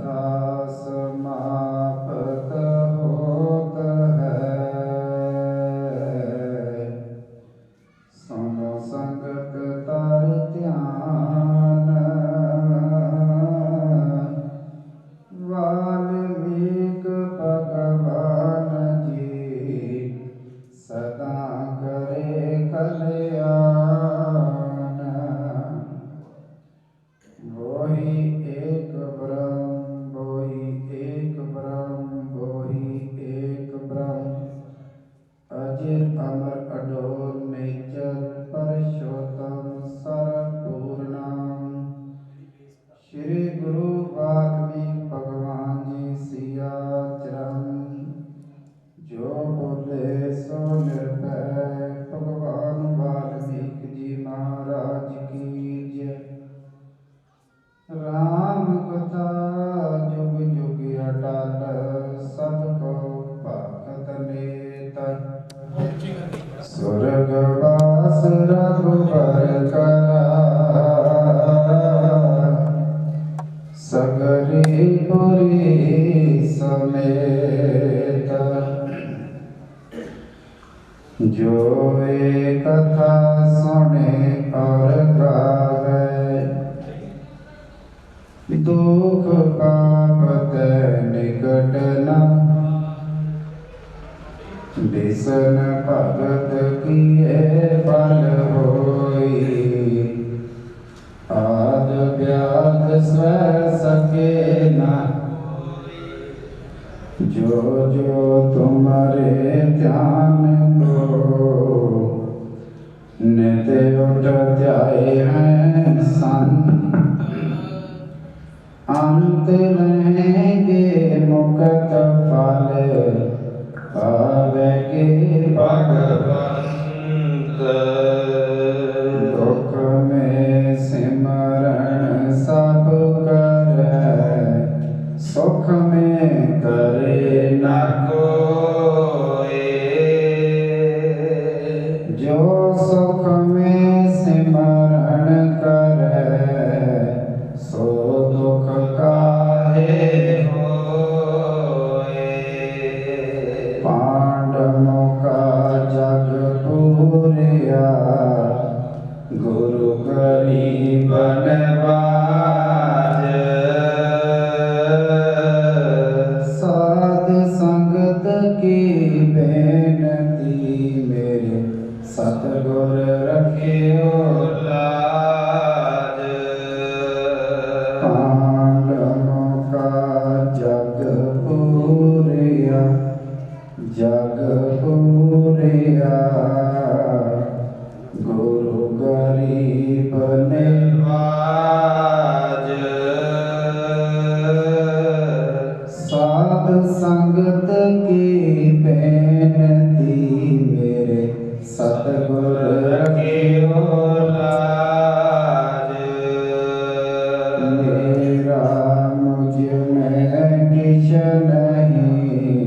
कथा समाप्त होत है। सुनो संगत तार ध्यान, वाल्मीकि भगवान जी सदा करे कल्याण। वही एक ब्रह्म, वही एक ब्रह्म, वही एक ब्रह्म, अजर अमर अडोल निश्चल परशोत्तम सर्वपूर्णम। श्री गुरु वाल्मीकि भगवान जी सिया चरण, जो बोले सो निर्भय। भगवान वाल्मीकि जी महाराज की जय। राम कथा जुग जुग अटल, सबको भक्त नेता। स्वर्गवास रघुबर करा, सगरी पुरी समेत। जो ये कथा सुने और गावे, दुख पाप निकट न। विष्ण भगत किए फल होई, आद व्याध स्व सके न। जो जो तुम्हारे ध्यान को, नित उठ जाए हैं सन। अंत रहेंगे मुक्त फल, पावेंगे भगवंत। दुख में सिमरण सब करे, सुख में करे न कोई। जो सुख में सिमरण करे, सो दुख काहे होए। पांडवों का जग पूरिया, गुरु गरीब नवाज। साध संगत की बेनती, मेरे सतगुर रखियो लाज। पांडवों का जग पूरिया, जग पूरिया, गुरु गरीब निवाज। साध संगत की बेनती, मेरे सतगुर रखियो लाज। मेरा मुझ में किछ नहीं,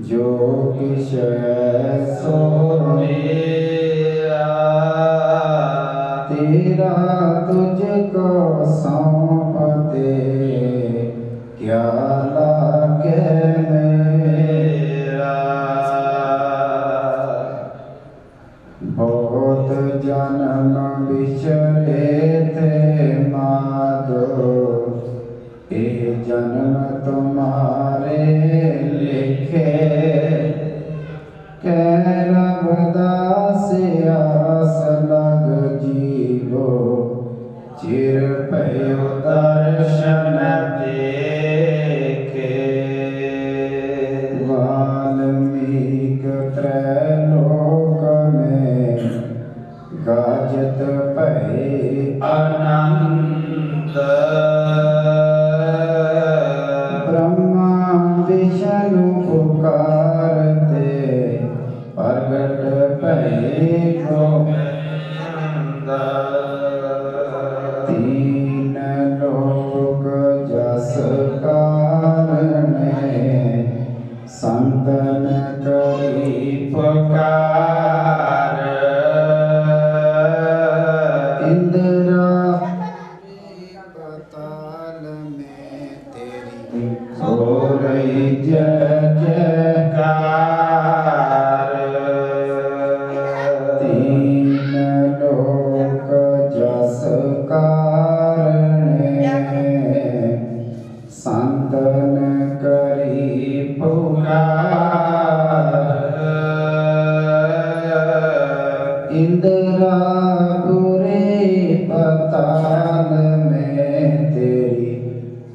जो किछ है सो मेरा। तेरा तुझको सौंप दे, क्या लागे मेरा। बहुत जन्म बिछड़े थे माधो, ये जन्म तुम्हारे लिखे। कह रघुदास आस लग जीवो, चिर भयो दर्शन देखे। वाल्मीकि त्रैलोक में, गाजत भय अनंत। ब्रह्मा विष्णु पुकारते, प्रगट भय गोविंद। तीन लोक जस कारणे, संतन करी पुकार। इंद्रा बताल में तेरी हो रही जय जयकार। तीन लोक जस कारणे संतन करी पुकार। इंद्रापुरी पताल में तेरी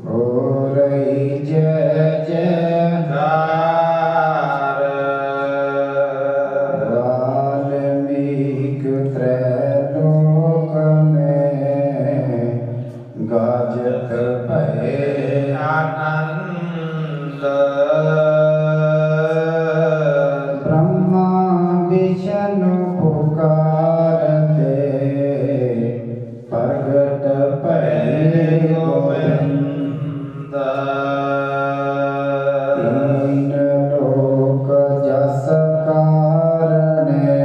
हो रही जय जयकार। वाल्मीकि त्रैलोक में गाजत भये आनंद। ब्रह्मा विष्णु पुकारते प्रगट भये गोविंद। तीन लोक जस कारणे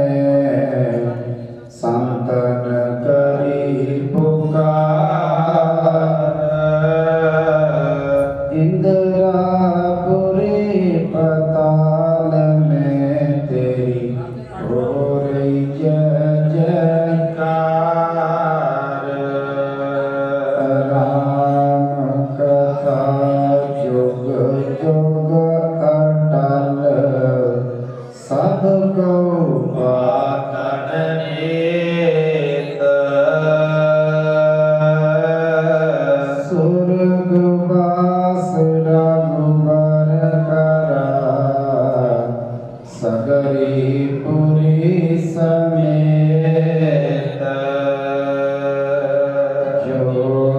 संतन करी पुकार। इंद्रापुरी पताल में तेरी हो रही जय जयकार। राम कथा जुग जुग अटल सबको पाकनेत। सुरगवास रघुवर करा सगरी पुरी समेत। जो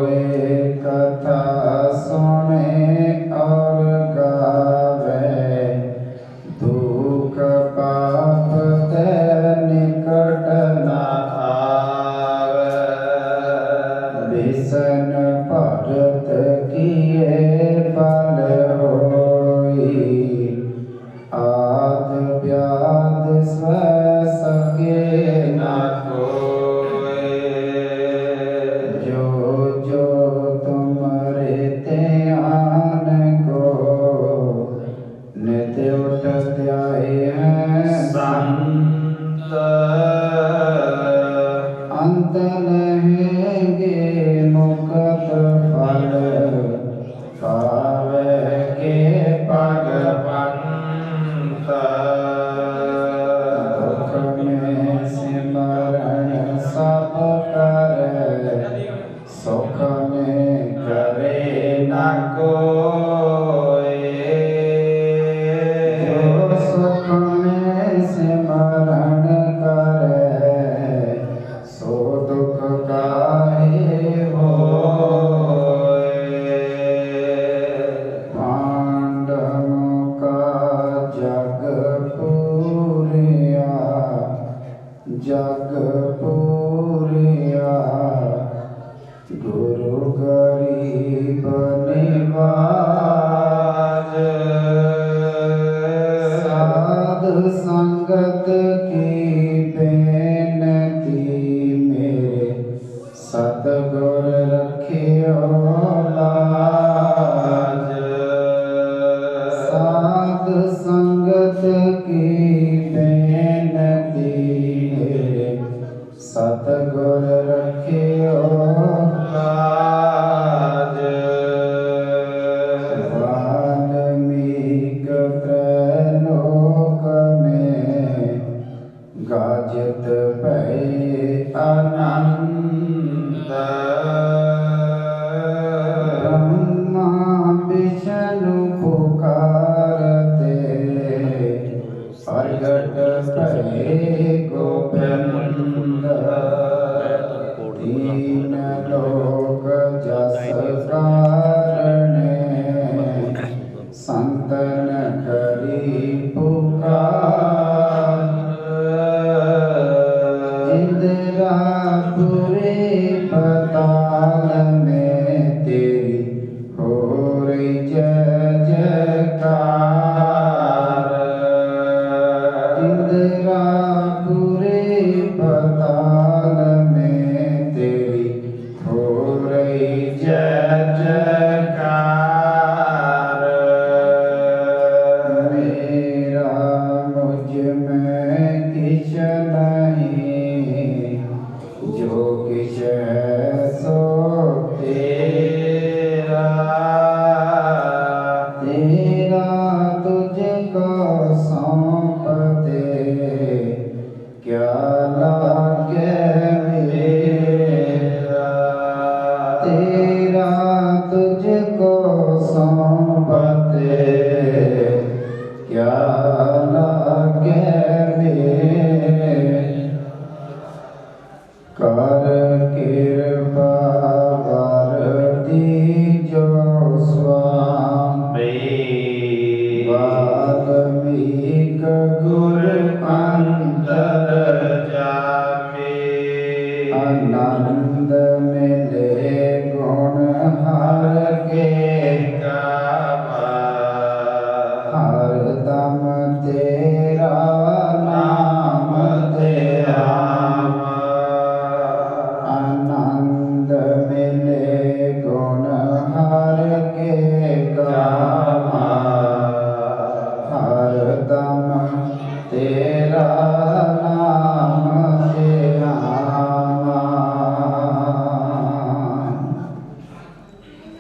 एक कथा सुने और गावे दुख पाप ते निकट न आवे। विषण भगत किए फल होई आद व्याध स्व सके न कोई। जो जो तुम्हारे ध्यान को नित्य उठते आए हैं संत। अंत रहेंगे मुक्त फल पावे के भगवंत। दुख में सिमरण सब करे सुख में करे न कोई। जो सुख में सिमरण करे सो दुख काहे होए। पांडवों का जग पूरिया गुरु गरीब निवाज। साधु संगत की बेनती मेरे सतगुर रखियो लाज। साधु संगत की बेनती मेरे सतगुर रखियो लाज। वाल्मीकि त्रैलोक में गाजत भये आनंद। ब्रह्मा विष्णु पुकारते प्रगट भये गोविंद। तीन लोक जस कारणे संतन करी पुकार। इंद्रापुरी पताल में तेरी हो रही जय जयकार। इंद्रापुरी पताल में तेरी हो रही जय जय।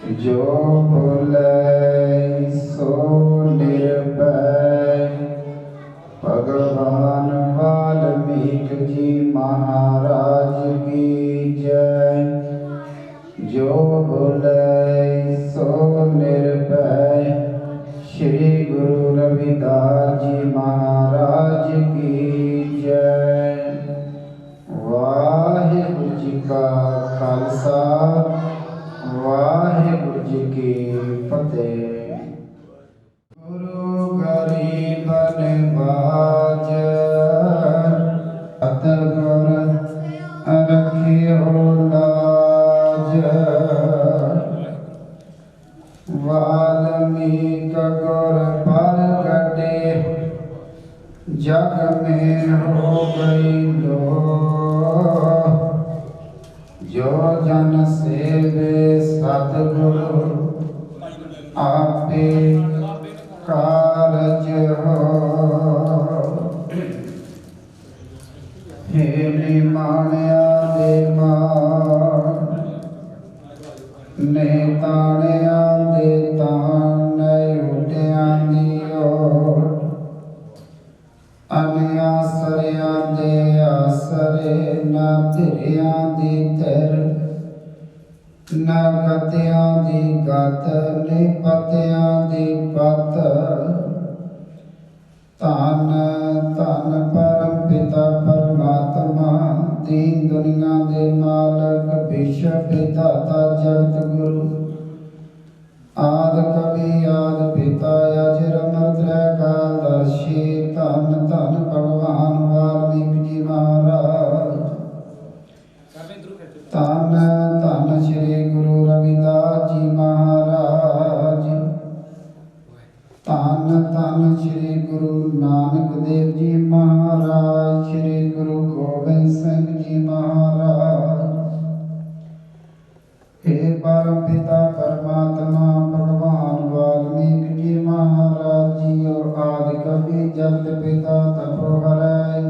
जो भूलै सो निर्भय। भगवान वाल्मीकि जी महाराज की जय। जो भूलै सो निर्भय। श्री गुरु रविदास जी महाराज की जय। वाहिगुरु जी का खालसा, वाहिगुरु जी की फतेह। गुरु गरीब निवाज, सतगुर रखियो लाज। वाल्मीकि गुर प्रगटे, जग में हो गई लो। जो जन सेवे सतगुरु, आपे कारज हो। हे निमाणिया दे मान, ने ताणिया दे तान, उठिया दी ओट। अनआसरिया दे आसरे, न धिरिया दी धिर। न गतिया दी गत, ने पतिया दी पत। धन धन परम पिता परमात्मा, दीन दुनिया दे मालक, विश्व विधाता जगत गुरु। आदि कवि आदि पिता, अजर अमर त्रैकालदर्शी। धन धन भगवान वाल्मीकि जी महाराज। धन धन श्री गुरु रविदास जी महाराज। धन धन श्री गुरु नानक देव जी महाराज। श्री गुरु गोबिंद सिंह जी महाराज। हे परम पिता परमात्मा भगवान वाल्मीकि जी महाराज जी। और आदि कवि जगत पिता तपोहरै।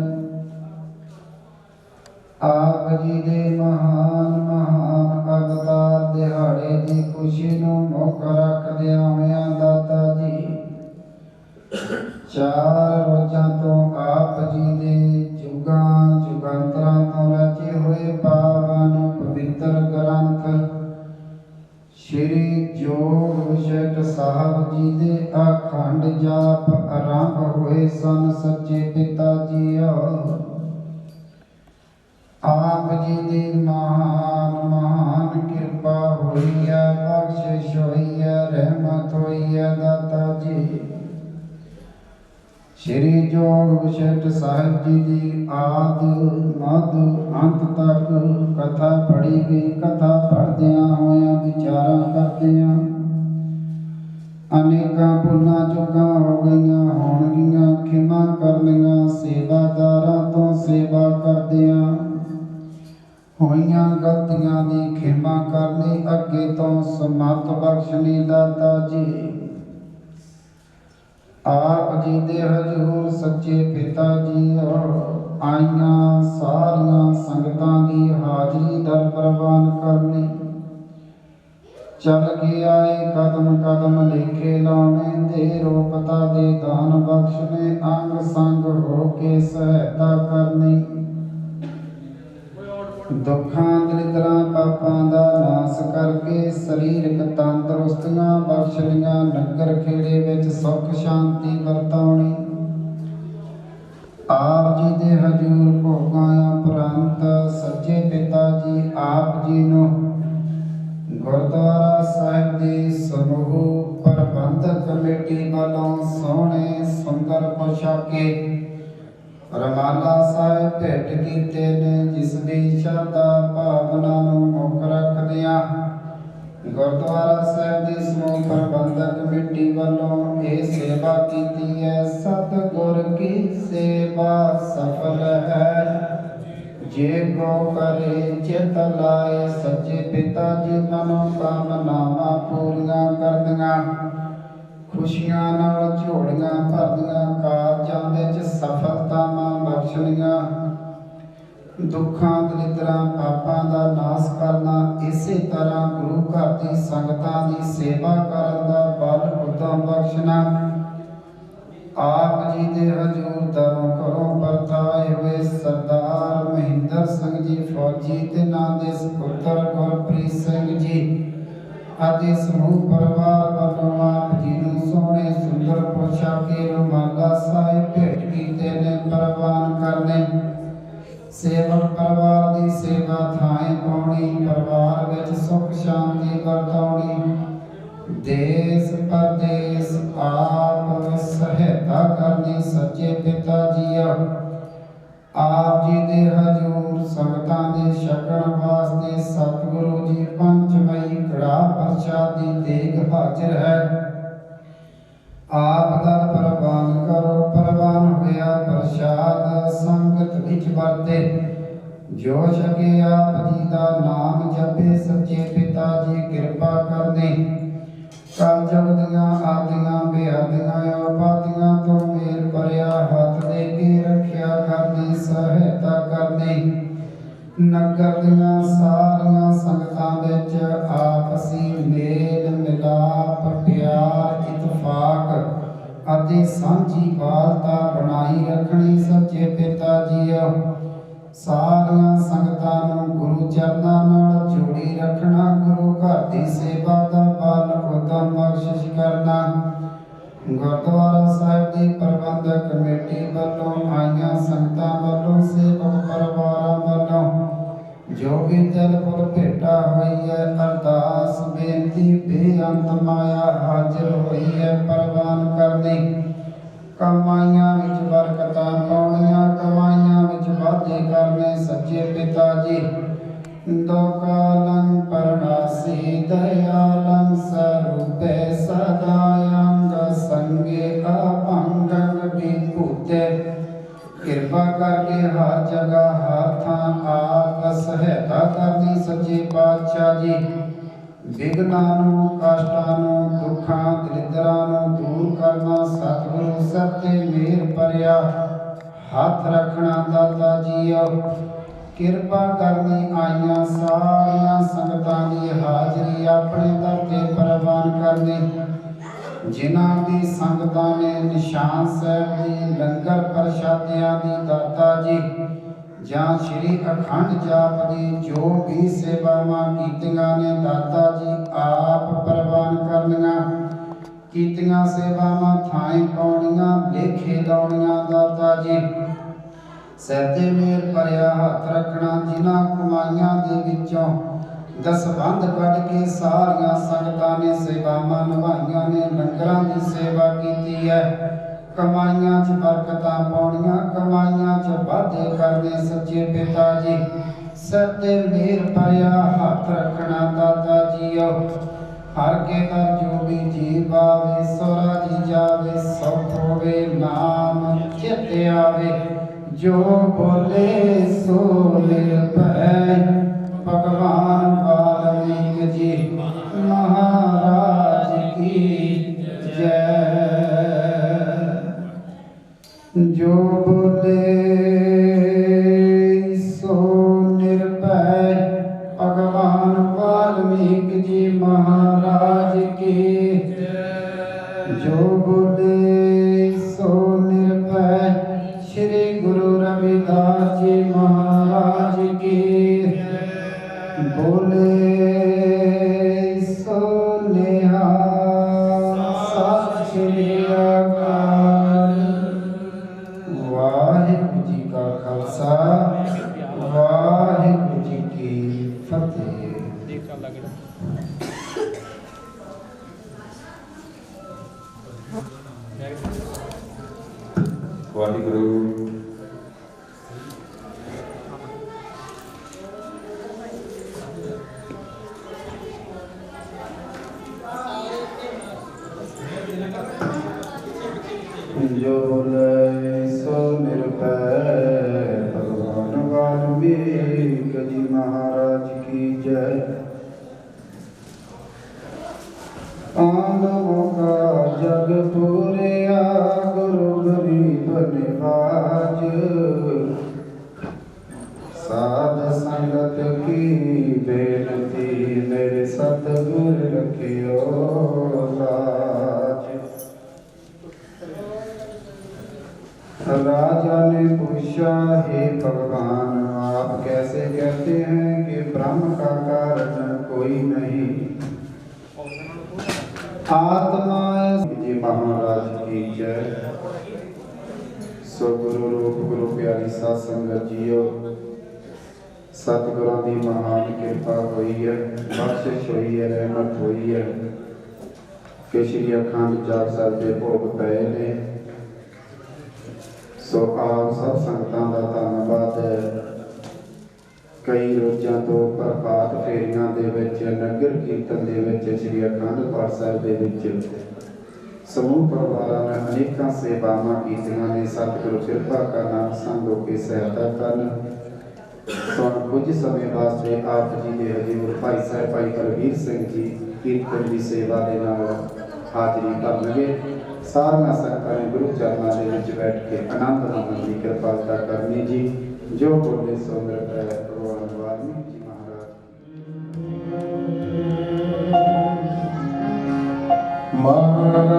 आप जी दे महान महान अवतार दिहाड़े की खुशी नूं मुख रखदिया होया दाता जी। चार रोजां तो आप जी दे जुगां जुगांतरां तो रचे हुए पावन पवित्र ग्रंथ श्री जोग विशेष साहब जी दे अखंड जाप आरंभ हुए सन। सच्चे पिता जी आप जी दी महान महान कृपा हुई है, बख्शिश हुई है, रहमत हुई है दाता जी। श्री जोग विशेष साहिब जी दी आद मद अंत तक कथा पढ़ी गई। कथा पढ़दिया होया विचारा करदिया अनेकां भुलां चुकां हो गईयां होणगियां। खिमा करनियां सेवादारां तो सेवा करदिया होइयां गलतियां दी खिमा करनी। अगे तो समत बख्शनी दाता जी। आप जी दे हजूर सच्चे पिता जी आईयां सारियां संगतां दी हाजरी दर प्रवान करनी। चल के आए कदम कदम लेखे लाने, दे रोपता दे दान बख्शने। अंग संग हो के सहायता करनी। दुखां दरिद्रां पापां दा नाश करके सरीरक तंदुरुस्तियां बख्शलियां। नगर खेड़े विच सुख शांति वरताउणी। आप जी दे हजूर भोगां उपरंत सच्चे पिता जी आप जी नूं गुरुद्वारा साहिब दी समूह प्रबंधक कमेटी वालों सोहणे सुंदर पोशाके रमाला साहिब भेंट कीते ने। जिस दी श्रद्धा भावना नूं मुख रखदियां गुरुद्वारा साहिब दी समूह प्रबंधक कमेटी वालों ये सेवा कीती है। सतगुर की सेवा सफल है, जे को करे चित लाए। सच्चे पिता जी मनोकामनावां पूरियां करदियां, खुशियां नाल झोलियां भरदियां, कारजां विच सफलतावां बख्शणियां। दुखां दलिद्रां पापां दा नाश करना। इसे तरह गुरु घर दी संगतां दी सेवा करन दा बल उद्दम बख्शना। आप जी दे हजूर दरों घरों परताए हुए सरदार महेंद्र सिंह जी फौजी ते नां दे सपुत्र गुरप्रीत सिंह जी आदि समूह परिवार वालों आप जी नूं सोहणे सुंदर पोशाके रुमाला साहिब भेंट कीते ने प्रवान करने। सेवक परिवार दी सेवा थाएं पाउणी, परिवार विच सुख शांति वरताउणी। देश परदेश आप सहायता करनी। सच्चे पिता जीओ आप जी दे हजूर संगतां दे छकण वास्ते सतगुरु जी पंचमई कड़ा प्रसादी देग हाजिर है। आप दा प्रवान करो। प्रवान होया प्रसाद संगत विच वरते। जो छके आप जी दा नाम जपे। सच्चे पिता जी कृपा करनी। कलयुग दियां आदियां बेअदियां उपाधियां तो मेल भरिया हथ दे के रखिया करनी। सहायता करनी। नगर दियां सारियां संगतां विच आपसी मेल मिलाप प्यार इतफाक अति सांझी वालता बनाई रखनी। सच्चे पिता जीओ सारियां संगतां नूं गुरु चरनां नाल जोड़ी रखना। गुरु घर दी सेवा दा बल उद्दम बख्शिश करना। गुरुद्वारा साहिब दी प्रबंधक कमेटी वालों आईयां संगतां वालों सेवक परिवारां वालों जो भी दिल फुल भेटा हुई है अरदास बेनती बेअंत माया हाजिर हुई है प्रवान करनी। कमाइयां विच बरकतां पाउणियां, कमाइयां विच वाधे करने। सच्चे पिता जी दोकालं परणासी दयालं स्वरूपे सदायंग संगे अभंगं विभूते। कृपा करके हर जगह हर थां आप सहायता करनी। सच्चे पातशाह जी विघ्नां नूं कष्टां नूं दुखां दरिद्रां नूं दूर करना। सतगुरु सिर ते मेहर भरिया हथ रखना। दाता जीओ कृपा करनी। आईयां सारियां संगतां दी हाजरी अपने दर ते प्रवान करनी। जिन्हां दी संगतां ने निशान साहिब दी लंगर प्रशादियां दी दाता जी जां श्री अखंड जाप दी जो भी सेवावां कीतियां ने दाता जी आप प्रवान करनियां। कीतियां सेवावां थाएं पाउणियां लेखे लाउणियां। दाता जी सिर ते मेहर भरिया हथ रखना। जिन्हां कमाइयां दे विचों दसबंध कढ के सारियां संगतां ने सेवावां निभाईयां ने लंगरां दी सेवा कीती है। कमाइयां च बरकतां पाउणियां, कमाइयां च वाधे करने। सच्चे पिता जी सिर ते मेहर भरिया हथ रखना। दाता जीओ हर के दर जो भी जीव आवे सोरा जी जावे सुख होवे नाम चित आवे। जो बोले सो निर्भय भगवान वाल्मीकि जी महाराज की जय। जो बोले सो निर्भय भगवान वाल्मीकि जी महाराज की जय। जो बोले सो निर्भय श्री गुरु रविदास जी महाराज की बोले सो निहाल। सत श्री अकाल। वाहिगुरु जी का खालसा वाहिगुरु जी की फतेह। वाहिगुरु जो बोले सो निर्भय भगवान वाल्मीकि जी महाराज की जय। पांडवों का जग पूरिया गुरु गरीब निवाज। साध संगत की बेनती मेरे सतगुर रखियो लाज। राजा ने पूछा, हे भगवान आप कैसे कहते हैं कि ब्रह्म का कारण कोई नहीं। आत्मा जी महाराज की जय। सो गुरु रूप गुरु प्यारी साध संगत जीओ, सतगुरां दी महान कृपा हुई है, बख्शिश हुई है, रहमत हुई है कि श्री अखंड जाप साहिब दे भोग पए ने। सो आप सब संगतां दा धन्नवाद है। कई रोज़ां तो प्रभात फेरियां दे विच नगर कीर्तन दे विच श्री अखंड पाठ साहिब दे विच समूह परिवारां ने अनेकां सेवावां कीतियां ने। सतगुरु कृपा करना संगों की सहायता करन। सो कुछ समय वास्ते आप जी दे हजूर भाई साहब भाई बलवीर सिंह जी कीर्तन की सेवा दे नाल हाजरी भरनगे। सारियां संगतां ने गुरु चरणों के विच बैठ के आनंद माणन की कृपालता करनी जी। जो बोले सो मेरा भगवान वाल्मीकि जी महाराज। महाराज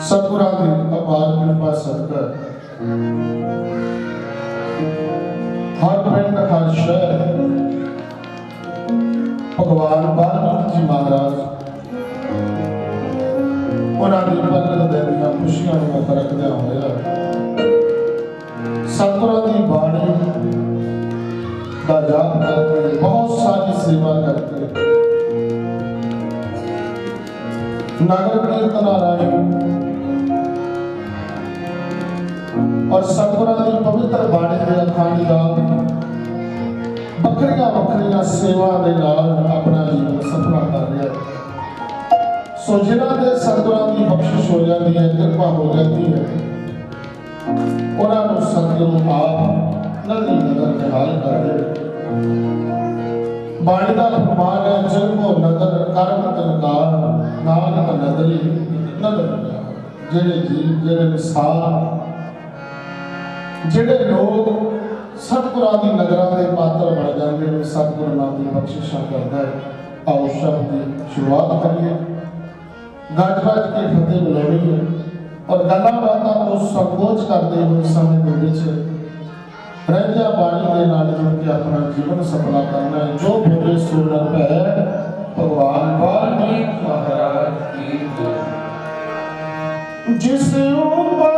सतगुरां दी अपार कृपा सदका हर पिंड हर शहर भगवान वाल्मीकि जी महाराज उन्होंने प्रगट देनियां खुशियां में परखदे होया सतगुरां दी बाणी का जाप करके बहुत सारी सेवा करके नगर कीर्तन राही और सतगुरां दी पवित्र बाणी के अखंड जाप बखरिया बखरिया सेवा के नाल अपना जीवन सफल कर रहा है। सो जिन्हां दे सतगुरां दी बख्शिश हो जाती है, कृपा हो जाती है, उन्होंने सतगुरु आप नदी नगर निहाल कर दे। बाणी का फरमान है, जिनको नगर कर्म तिनकार नानक नदरी नदर। जेड़े जीव जेड़े मिसाल जेड़े लोग सतगुरां दी नगरां दे पात्र बन जाते हैं, सतगुरु नाम की बख्शिशां करता है। आओ शब्द की शुरुआत करिए, गज गज के फतेह बुलानी है और गल्लां बातां को संकोच करते हुए समय के विच रहिया बाणी के नाल जुड़ के अपना जीवन सफला करना है। जो बोले सो नर भै भगवान वाल्मीकि महाराज की जय। जिस ऊपर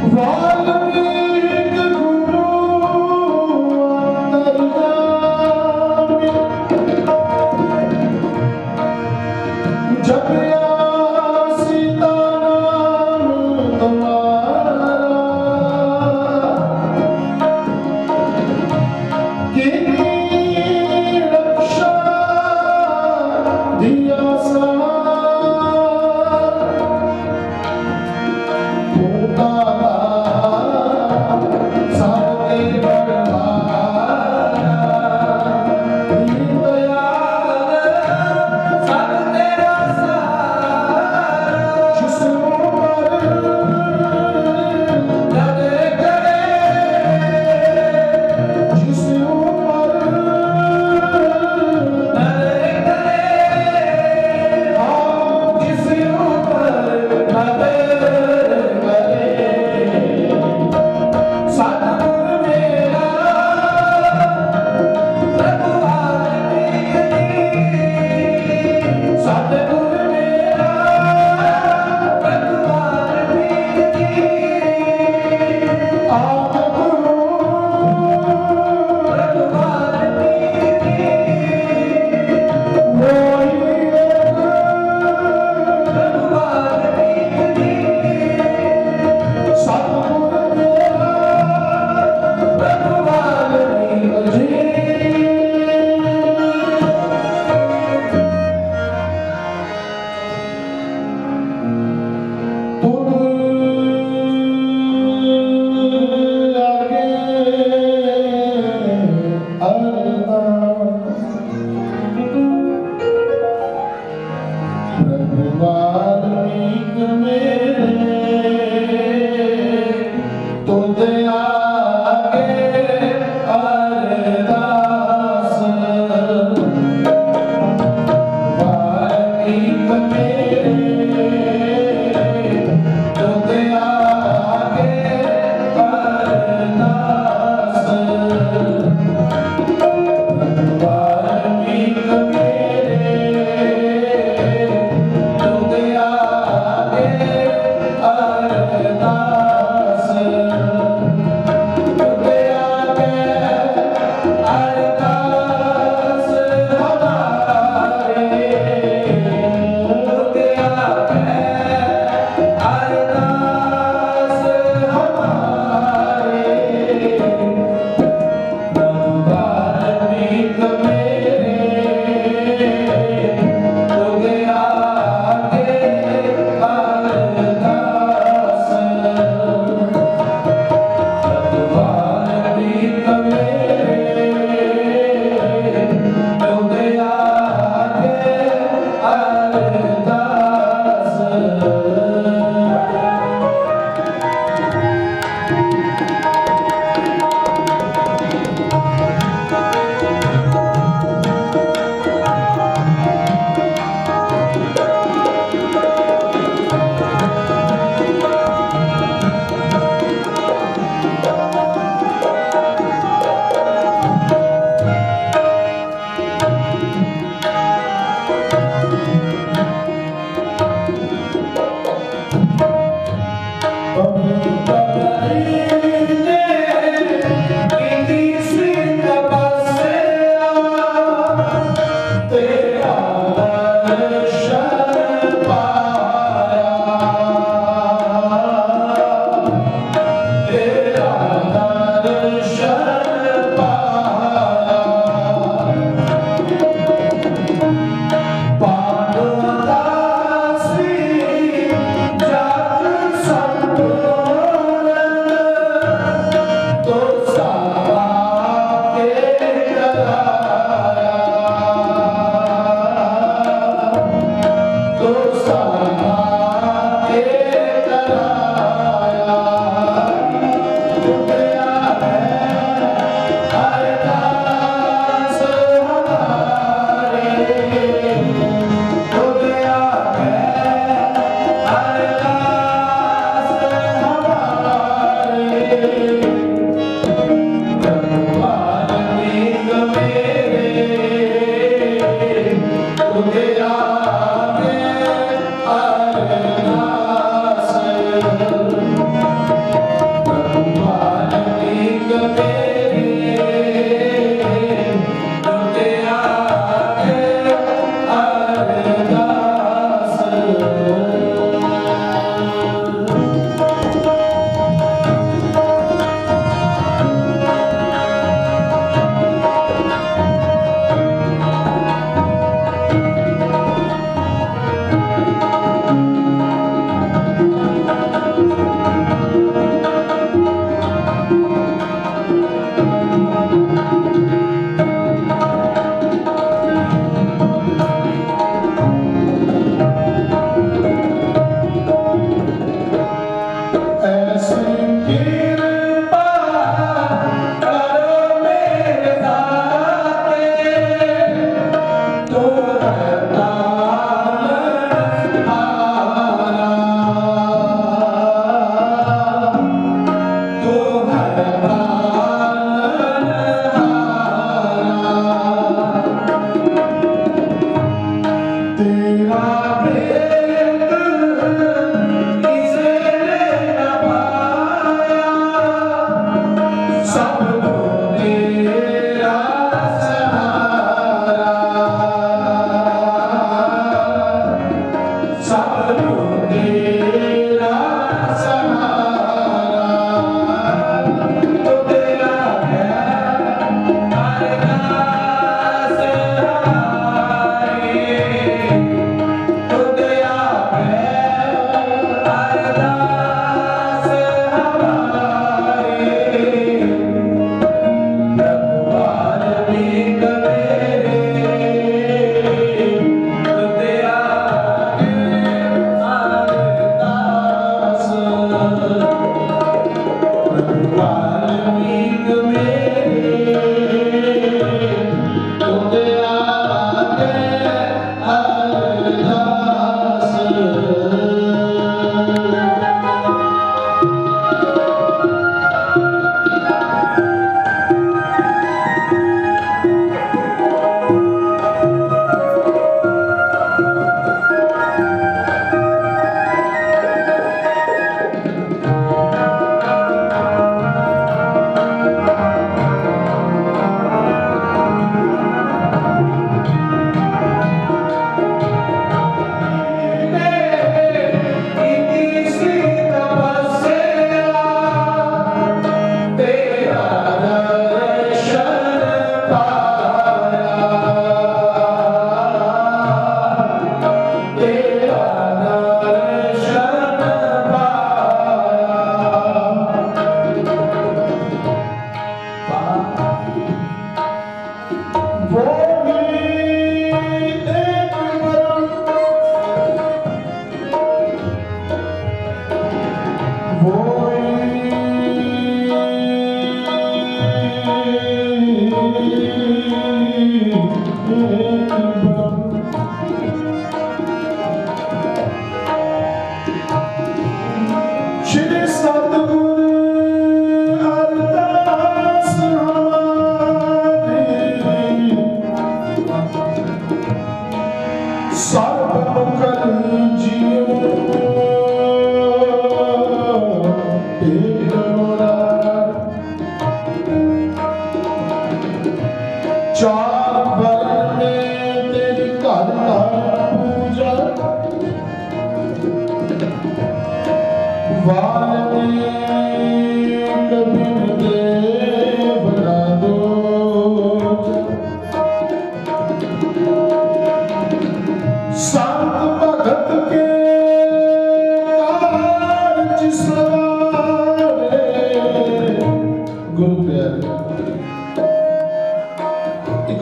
ਵਾਲਮੀਕ ਗੁਰੂ ਅੰਤਰਜਾਮੀ ਜਪਿਆ ਸੀਤਾ ਨਾਮ ਤੁਮਾਰਾ ਕੀਨੀ ਰਕਸ਼ਾ ਦਿਆ ਸਾਰ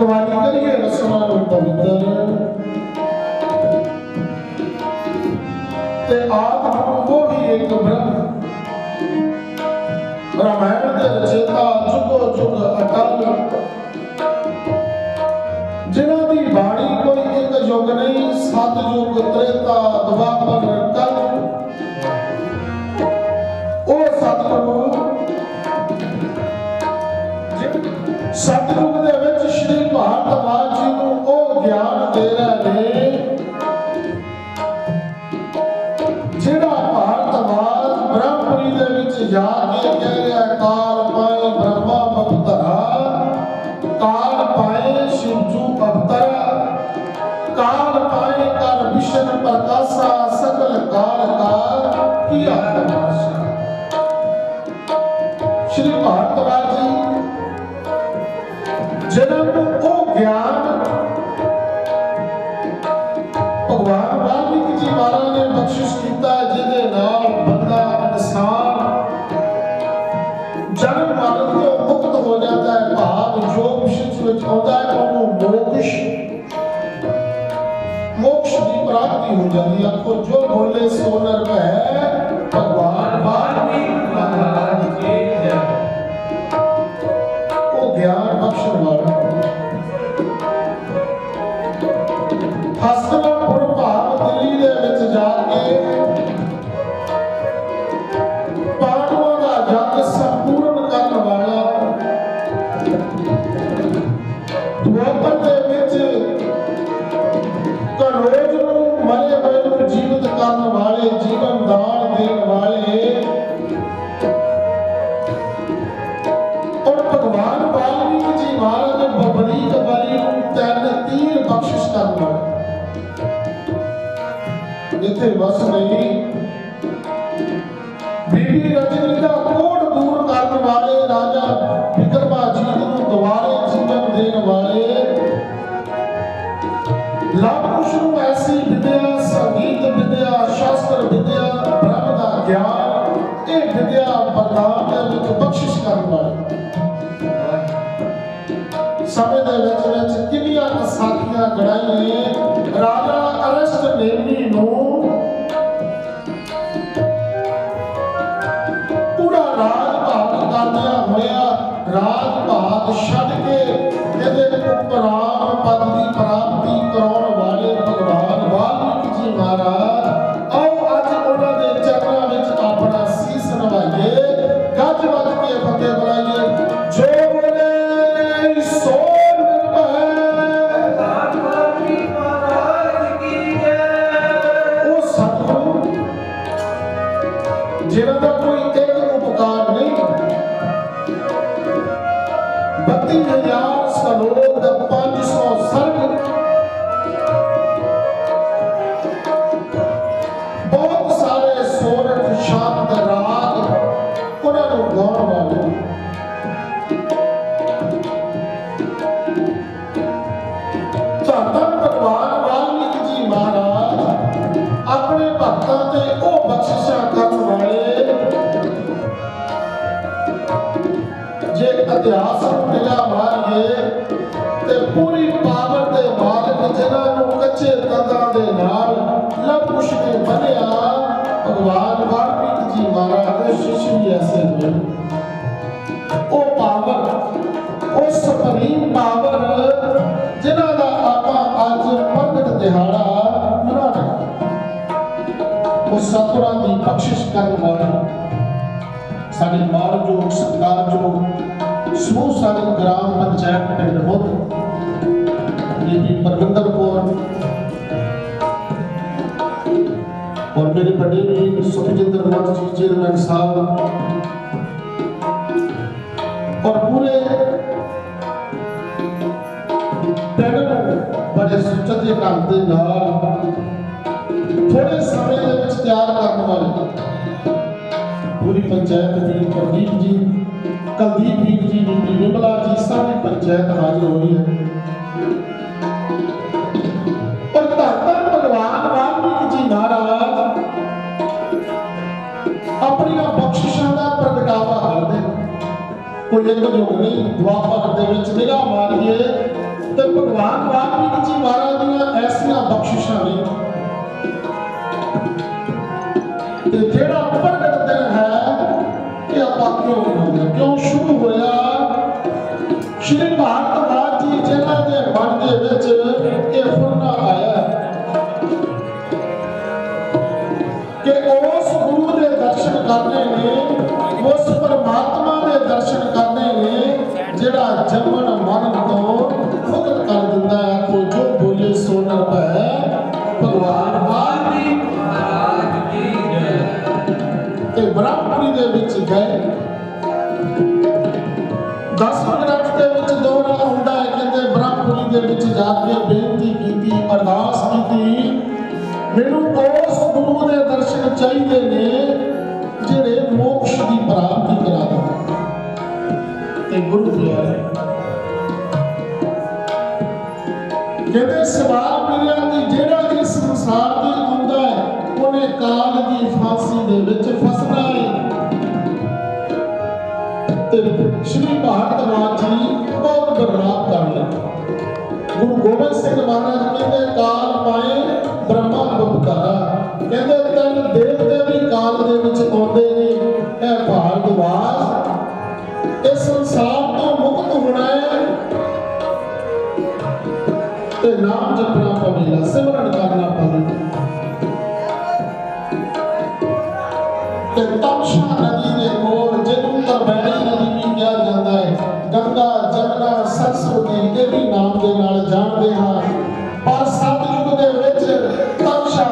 कुमारी करिए रसना पवित्र ते आत्मा वो ही एक ब्रह्म रामायण के रचेता जुगो जुग अटल जिन्हां दी बाणी कोई एक युग नहीं सत युग त्रेता द्वापर कल ओ सतगुरु सतयुग दे विच श्री भारद्वाज जी नूं ओ ज्ञान दे रहे ने जिहड़ा भारद्वाज ब्रह्मपुरी दे विच जा के कह रहा काल पाए ब्रह्मा अवतरा काल पाए शिवजू अवतरा काल पाए कर विष्णु प्रकाशा सकल काल का किया तमाशा। श्री भारद्वाज जी जिन्होंने वो ज्ञान भगवान वाल्मीकि जी महाराज ने बख्शिश किया जिहदे नाल बंदा इंसान जन्म मरण तो मुक्त हो जाता है भाव जो विशेष विच आउंदा है उन्होंने मोक्ष की प्राप्ति हो जाती है। आपको जो बोले सो नर है भगवान वाल्मीकि महाराज की जय। वो ज्ञान बख्शण वाला हसनपुर भाव दिल्ली दे विच जाके पांडवों का जग संपूर्ण करने वाला द्वापर दे विच कनौज नूं मरे हुए नूं जीवित करने वाले जीवन दान देने वाले और भगवान वाल्मीकि जी महाराज ने बबरीक बली नूं तैन तीर बख्शिश करने वाले इत्थे बस नहीं बीबी रजनी का कोट दूर करने वाले राजा विक्रमाजीत नूं दोबारे जीवन देने वाले लवकुश नूं ऐसी विद्या संगीत विद्या शास्त्र विद्या ब्रह्म का ज्ञान ये विद्या वरदान दे विच बख्शिश करने वाले समय दे विच किन्नियां साखियां गढ़ाई राजा अरस्त नेमी नूं पूरा राज भाग करदिया होया राज भाग छड्ड के इहदे उपराम पद की प्राप्ति कराउण वाले भगवान वाल्मीकि जी महाराज आओ अज उन्हां दे चरणां विच अपना सीस नवाइए गज वज के फतेह बुलाइए जो बोले सो जिन्होंने कोई एक उपकार नहीं 32,000 श्लोक 500 सर्ग बहुत सारे सोरठ शांत राग उन्होंने गाउण वाले धन भगवान वाल्मीकि जी महाराज अपने भक्तों ते ओ बख्शिशा करने वाले जे इतिहास निगाह मारिए ते पूरी पावर दे मालिक जिन्हां नूं कच्चे तंदां दे नाल लवकुश ने बन्निया भगवान वाल्मीकि जी महाराज दे शिष्य भी ऐसे हुए ओ पावर ओ सुप्रीम पावर जिन्हां दा आपां अज प्रगट दिहाड़ा मना रहे वो सतगुरां दी बख्शिश करने वाले साडे मानयोग सत्कारयोग समूह सारे ग्राम पंचायत पिंड बुद्ध ये भी परविंदर कौर और मेरे बड़े भी सुखजिंदर नाथ जी चेयरमैन साहब और पूरे पिंड बड़े सुचजे ढंग दे नाल थोड़े समय दे विच तैयार करने वाले पूरी पंचायत भी प्रदीप जी कुलदीप जी बीबी विमला जी सारी पंचायत हाजिर हुई है और धन भगवान वाल्मीकि जी महाराज अपनी बख्शिशों का प्रगटावा करते कोई एक युग नहीं द्वापर दे विच निगाह मारिए ਤੇ ਭਗਵਾਨ ਵਾਲਮੀਕ ਜੀ ਮਹਾਰਾਜ ਦੀਆਂ ਐਸੀਆਂ ਬਖਸ਼ਿਸ਼ਾਂ ਨੇ ਤੇ ਜਿਹੜਾ ਪ੍ਰਗਟ ਦਿਨ ਹੈ ਇਹ ਆਪਾਂ ਕਿਉਂ ਮਨਾਉਂਦੇ ਕਿਉਂ ਸ਼ੁਰੂ ਹੋਇਆ ਸ਼੍ਰੀ ਭਾਰਤਵਾਜ ਜੀ ਜਿਨ੍ਹਾਂ ਦੇ ਮਨ ਦੇ ਵਿੱਚ ਇਹ ਫੁਰਨਾ ਆਇਆ ਕਿ ਉਸ ਗੁਰੂ ਦੇ ਦਰਸ਼ਨ ਕਰਨੇ ਨੇ ਉਸ ਪਰਮਾਤਮਾ ਦੇ ਦਰਸ਼ਨ ਕਰਨੇ ਨੇ ਜਿਹੜਾ ਜੰਮਣ ਮਨ ਤੋਂ ਮੁਕਤ ਕਰ ਦਿੰਦਾ ਹੈ ਆਖੋ ਜੋ ਬੋਲੇ ਸੋ ਨਰ ਭੈ ਭਗਵਾਨ ਵਾਲਮੀਕ ਮਹਾਰਾਜ ਕੀ ਜੈ ਤੇ ਬ੍ਰਹਮਪੁਰੀ ਦੇ ਵਿੱਚ ਗਏ 10 ਗ੍ਰੰਥ ਦੇ ਵਿੱਚ ਦੋਹਰਾ ਹੁੰਦਾ ਹੈ ਕਹਿੰਦੇ ਬ੍ਰਹਮਪੁਰੀ ਦੇ ਵਿੱਚ ਜਾ ਕੇ ਬੇਨਤੀ ਕੀਤੀ ਅਰਦਾਸ ਕੀਤੀ ਮੈਨੂੰ ਉਸ ਗੁਰੂ ਦੇ ਦਰਸ਼ਨ ਚਾਹੀਦੇ ਨੇ ਜਿਹੜੇ ਮੋਕਸ਼ ਦੀ ਪ੍ਰਾਪਤੀ ਕਰਾ ਦੇਣ ਤੇ ਗੁਰੂ ਪਿਆਰੇ ਕਹਿੰਦੇ ਸਵਾਲ ਮਿਲਿਆ ਕਿ ਜਿਹੜਾ ਇਸ ਸੰਸਾਰ ਤੇ ਆਉਂਦਾ ਹੈ ਉਹਨੇ ਕਾਲ ਦੀ ਫਾਂਸੀ ਦੇ ਵਿੱਚ ਫਸਣਾ ਹੈ ਤੇ ਸ਼੍ਰੀ ਭਾਰਤਵਾਜ ਜੀ ਬਹੁਤ ਬਰਨਾਮ ਕਰ ਲਿਆ ਗੁਰੂ ਗੋਬਿੰਦ ਸਿੰਘ ਮਹਾਰਾਜ ਕਹਿੰਦੇ ਕਾਲ ਪਾਏ ਬ੍ਰਹਮਾ ਬਪਤਾਰਾ ਕਹਿੰਦੇ ਤਿੰਨ ਦੇਵਤੇ ਵੀ ਕਾਲ ਦੇ ਵਿੱਚ ਆਉਂਦੇ ਨੇ ਇਹ ਭਾਰਤਵਾਜ ਇਸ ਸੰਸਾਰ ਤੋਂ ਮੁਕਤ ਹੋਣਾ ਹੈ ਤੇ ਨਾਮ ਜਪਣਾ ਪਵੇਗਾ ਸਿਮਰਨ ਕਰਨਾ ਪਵੇਗਾ ਤੇ ਤਮਸ਼ਾ ਨਦੀ ਦੇ ਕੋਲ ਜਿਹਨੂੰ ਤਰਵੈਣੀ ਨਦੀ ਵੀ ਕਿਹਾ ਜਾਂਦਾ ਹੈ ਗੰਗਾ ਜਮਨਾ ਸਰਸਵਤੀ ਇਹ ਵੀ ਨਾਮ ਦੇ ਨਾਲ ਜਾਣਦੇ ਹਾਂ ਪਰ ਸਤਿਯੁਗ ਦੇ ਵਿੱਚ ਤਮਸ਼ਾ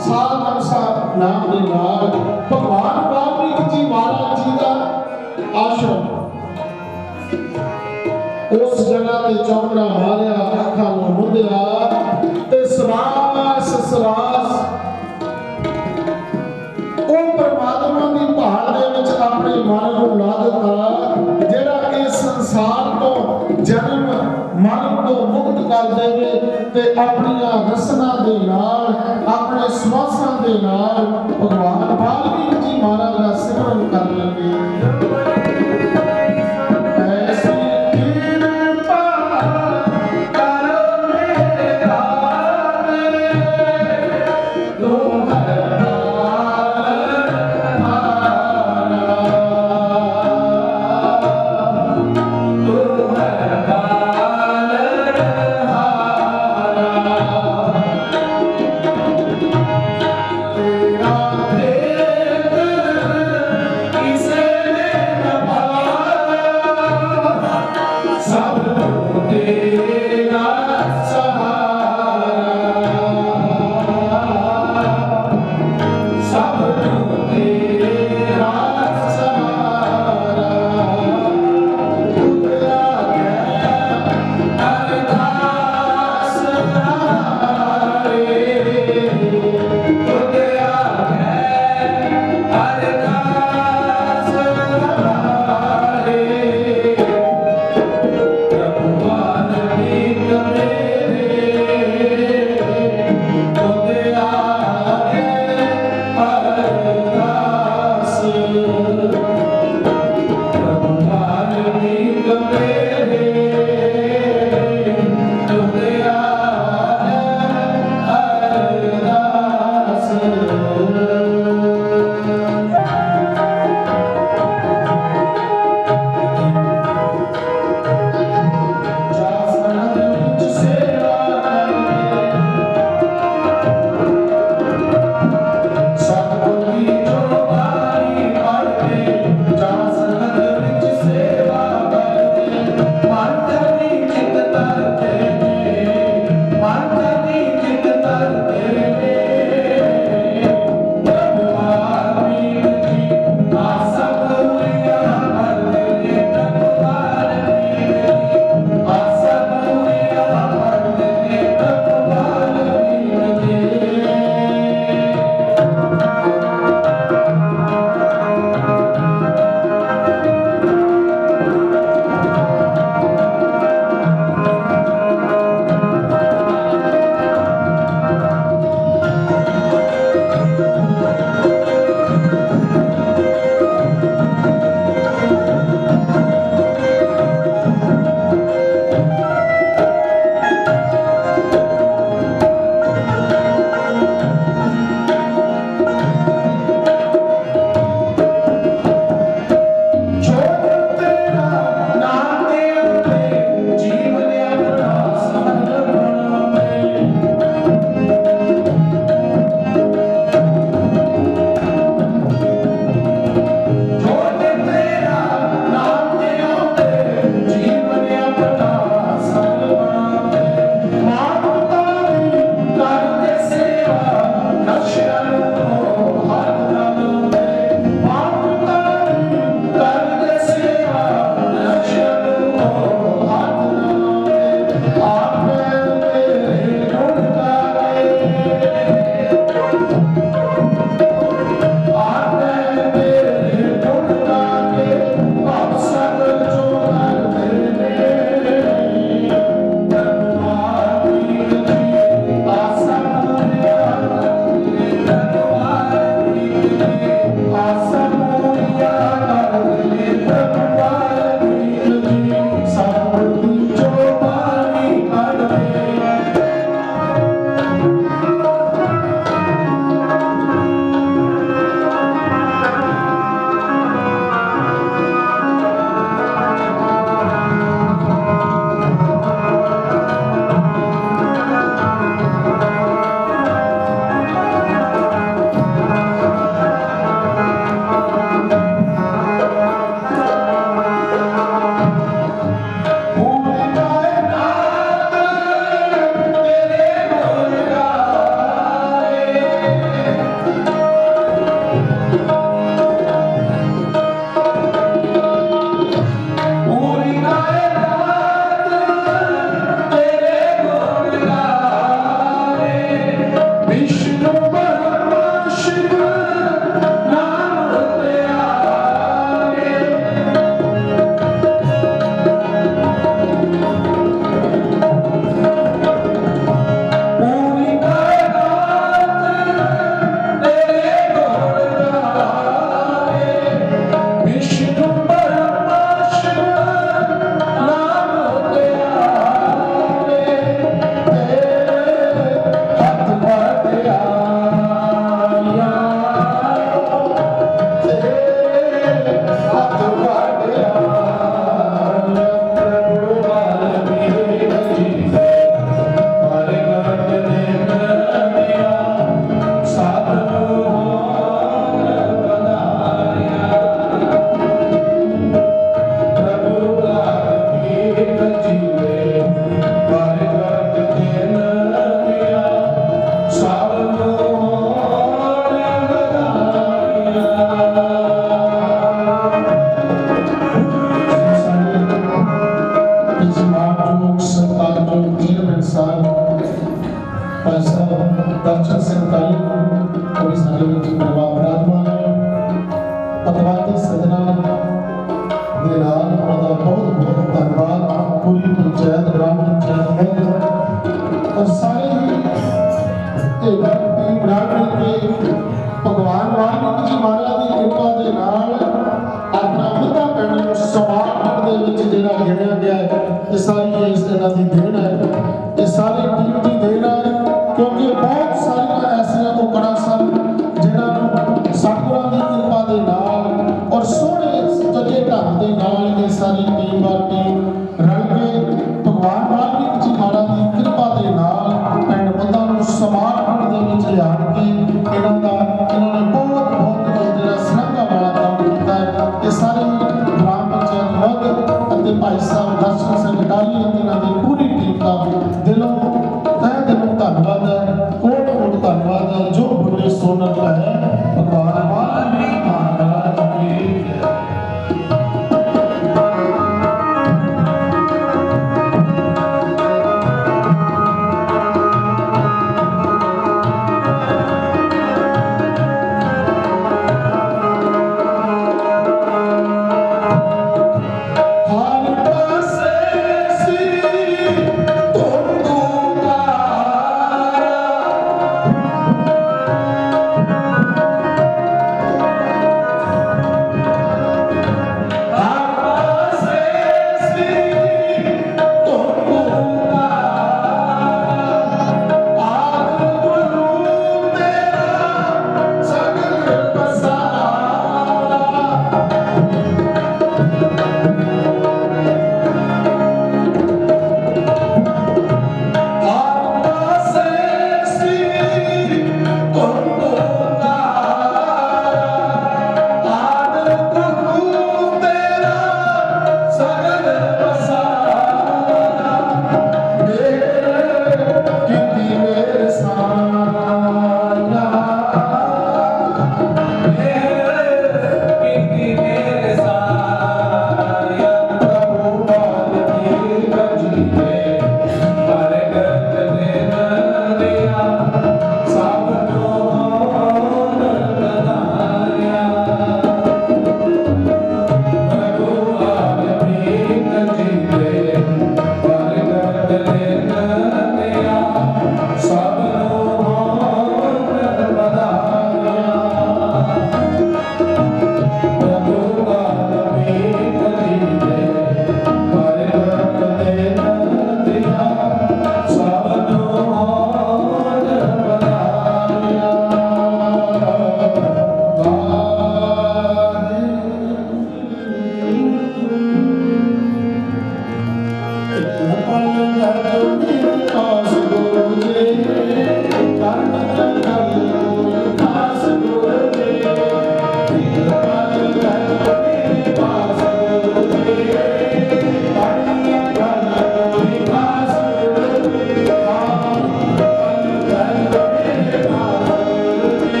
ਸਾਧਮਸਾ ਨਾਮ ਦੇ ਨਾਲ ਭਗਵਾਨ ਵਾਲਮੀਕ ਜੀ ਮਹਾਰਾਜ ਜੀ ਦਾ ਆਸ਼ਰਮ ਉਸ ਜਗ੍ਹਾ ਤੇ ਚੌਂਕੜਾ ਮਾਰਿਆ ਅੱਖਾਂ ਨੂੰ ਮੁੰਦਿਆ ਤੇ ਸਵਾਸ ਉਹ ਪਰਮਾਤਮਾ ਦੀ ਭਾਲ ਦੇ ਵਿੱਚ ਆਪਣੇ ਮਨ ਨੂੰ ਲਾ ਦਿੱਤਾ ਜਿਹੜਾ ਇਸ ਸੰਸਾਰ ਤੋਂ ਜਨਮ ਮਰਨ ਤੋਂ ਮੁਕਤ ਕਰ ਦੇਵੇ ਤੇ ਆਪਣੀਆਂ ਰਸਨਾ ਦੇ ਨਾਲ ਆਪਣੇ ਸਵਾਸਾਂ ਦੇ ਨਾਲ ਭਗਵਾਨ ਵਾਲਮੀਕ ਜੀ ਮਹਾਰਾਜ ਦਾ ਸਿਮਰਨ ਕਰਨ ਲੱਗੇ Radhe ਭਾਈ ਸਾਹਿਬ ਦਰਸ਼ਨ ਸਿੰਘ ਕਾਲੀ ਉਹ ਵੀ ਸਾਡੇ ਵਿੱਚ ਪਰਿਵਾਰ ਵਿਰਾਜਮਾਨ ਹੈ। ਪਤਵੰਤੇ ਸਜਣਾ ਦੇ ਨਾਲ ਉਹਨਾਂ ਦਾ ਬਹੁਤ ਬਹੁਤ ਧੰਨਵਾਦ। ਪੂਰੀ ਪੰਚਾਇਤ ਗ੍ਰਾਮ ਪੰਚਾਇਤ ਹੈ ਔਰ ਸਾਰੇ ਹੀ ਇਹ ਟੀਮ ਬਣਾ ਕੇ ਭਗਵਾਨ ਵਾਲਮੀਕ ਜੀ ਮਹਾਰਾਜ ਦੀ ਕਿਰਪਾ ਦੇ ਨਾਲ ਆਪਣਾ ਮੁੱਦਾ ਪਿੰਡ ਨੂੰ ਸਮਾਜ ਦੇ ਵਿੱਚ ਜਿਹੜਾ ਗਿਣਿਆ ਗਿਆ ਹੈ, ਇਹ ਸਾਰੀ ਇਸ ਇਹਨਾਂ ਦੀ ਦੇਣ ਹੈ, ਇਹ ਸਾਰੀ ਟੀਮ ਦੀ ਦੇਣ ਹੈ। ਕਿਉਂਕਿ ਬਹੁਤ ਸਾਰੀਆਂ ਐਸੀਆਂ ਔਕੜਾਂ ਸਨ ਜਿਨ੍ਹਾਂ ਨੂੰ ਸਤਿਗੁਰਾਂ ਦੀ ਕਿਰਪਾ ਦੇ ਨਾਲ ਔਰ ਸੋਹਣੇ ਸੱਚੇ ਢੰਗ ਦੇ ਨਾਲ ਇਹ ਸਾਰੀ ਟੀਮ ਰਲ ਕੇ ਭਗਵਾਨ ਵਾਲਮੀਕ ਜੀ ਮਹਾਰਾਜ ਦੀ ਕਿਰਪਾ ਦੇ ਨਾਲ ਪਿੰਡ ਮੁੱਦਾ ਨੂੰ ਸਮਾਜ ਦੇ ਵਿੱਚ ਲਿਆ ਕੇ ਇਹਨਾਂ ਨੇ ਬਹੁਤ ਜਿਹੜਾ ਸ਼ਲਾਘਾ ਵਾਲਾ ਕੰਮ ਕੀਤਾ ਹੈ। ਇਹ ਸਾਰੇ ਗ੍ਰਾਮ ਪੰਚਾਇਤ ਵੱਧ ਅਤੇ ਭਾਈ ਸਾਹਿਬ ਦਰਸ਼ਨ ਸਿੰਘ ਕਾਲੀ ਅਤੇ ਇਹਨਾਂ ਦੀ ਪੂਰੀ ਟੀਮ ਦਾ ਦਿਲੋਂ ਧੰਨਵਾਦ ਹੈ। ਕੋਟ ਕੋਟ ਧੰਨਵਾਦ ਹੈ। ਜੋ ਬੁੱਢੇ ਸੋਨਤ ਹੈ ਭਗਵਾਨ ਵਾਲਮੀਕ ਮਹਾਰਾਜ ਕੀ ਜੈ। हर पासे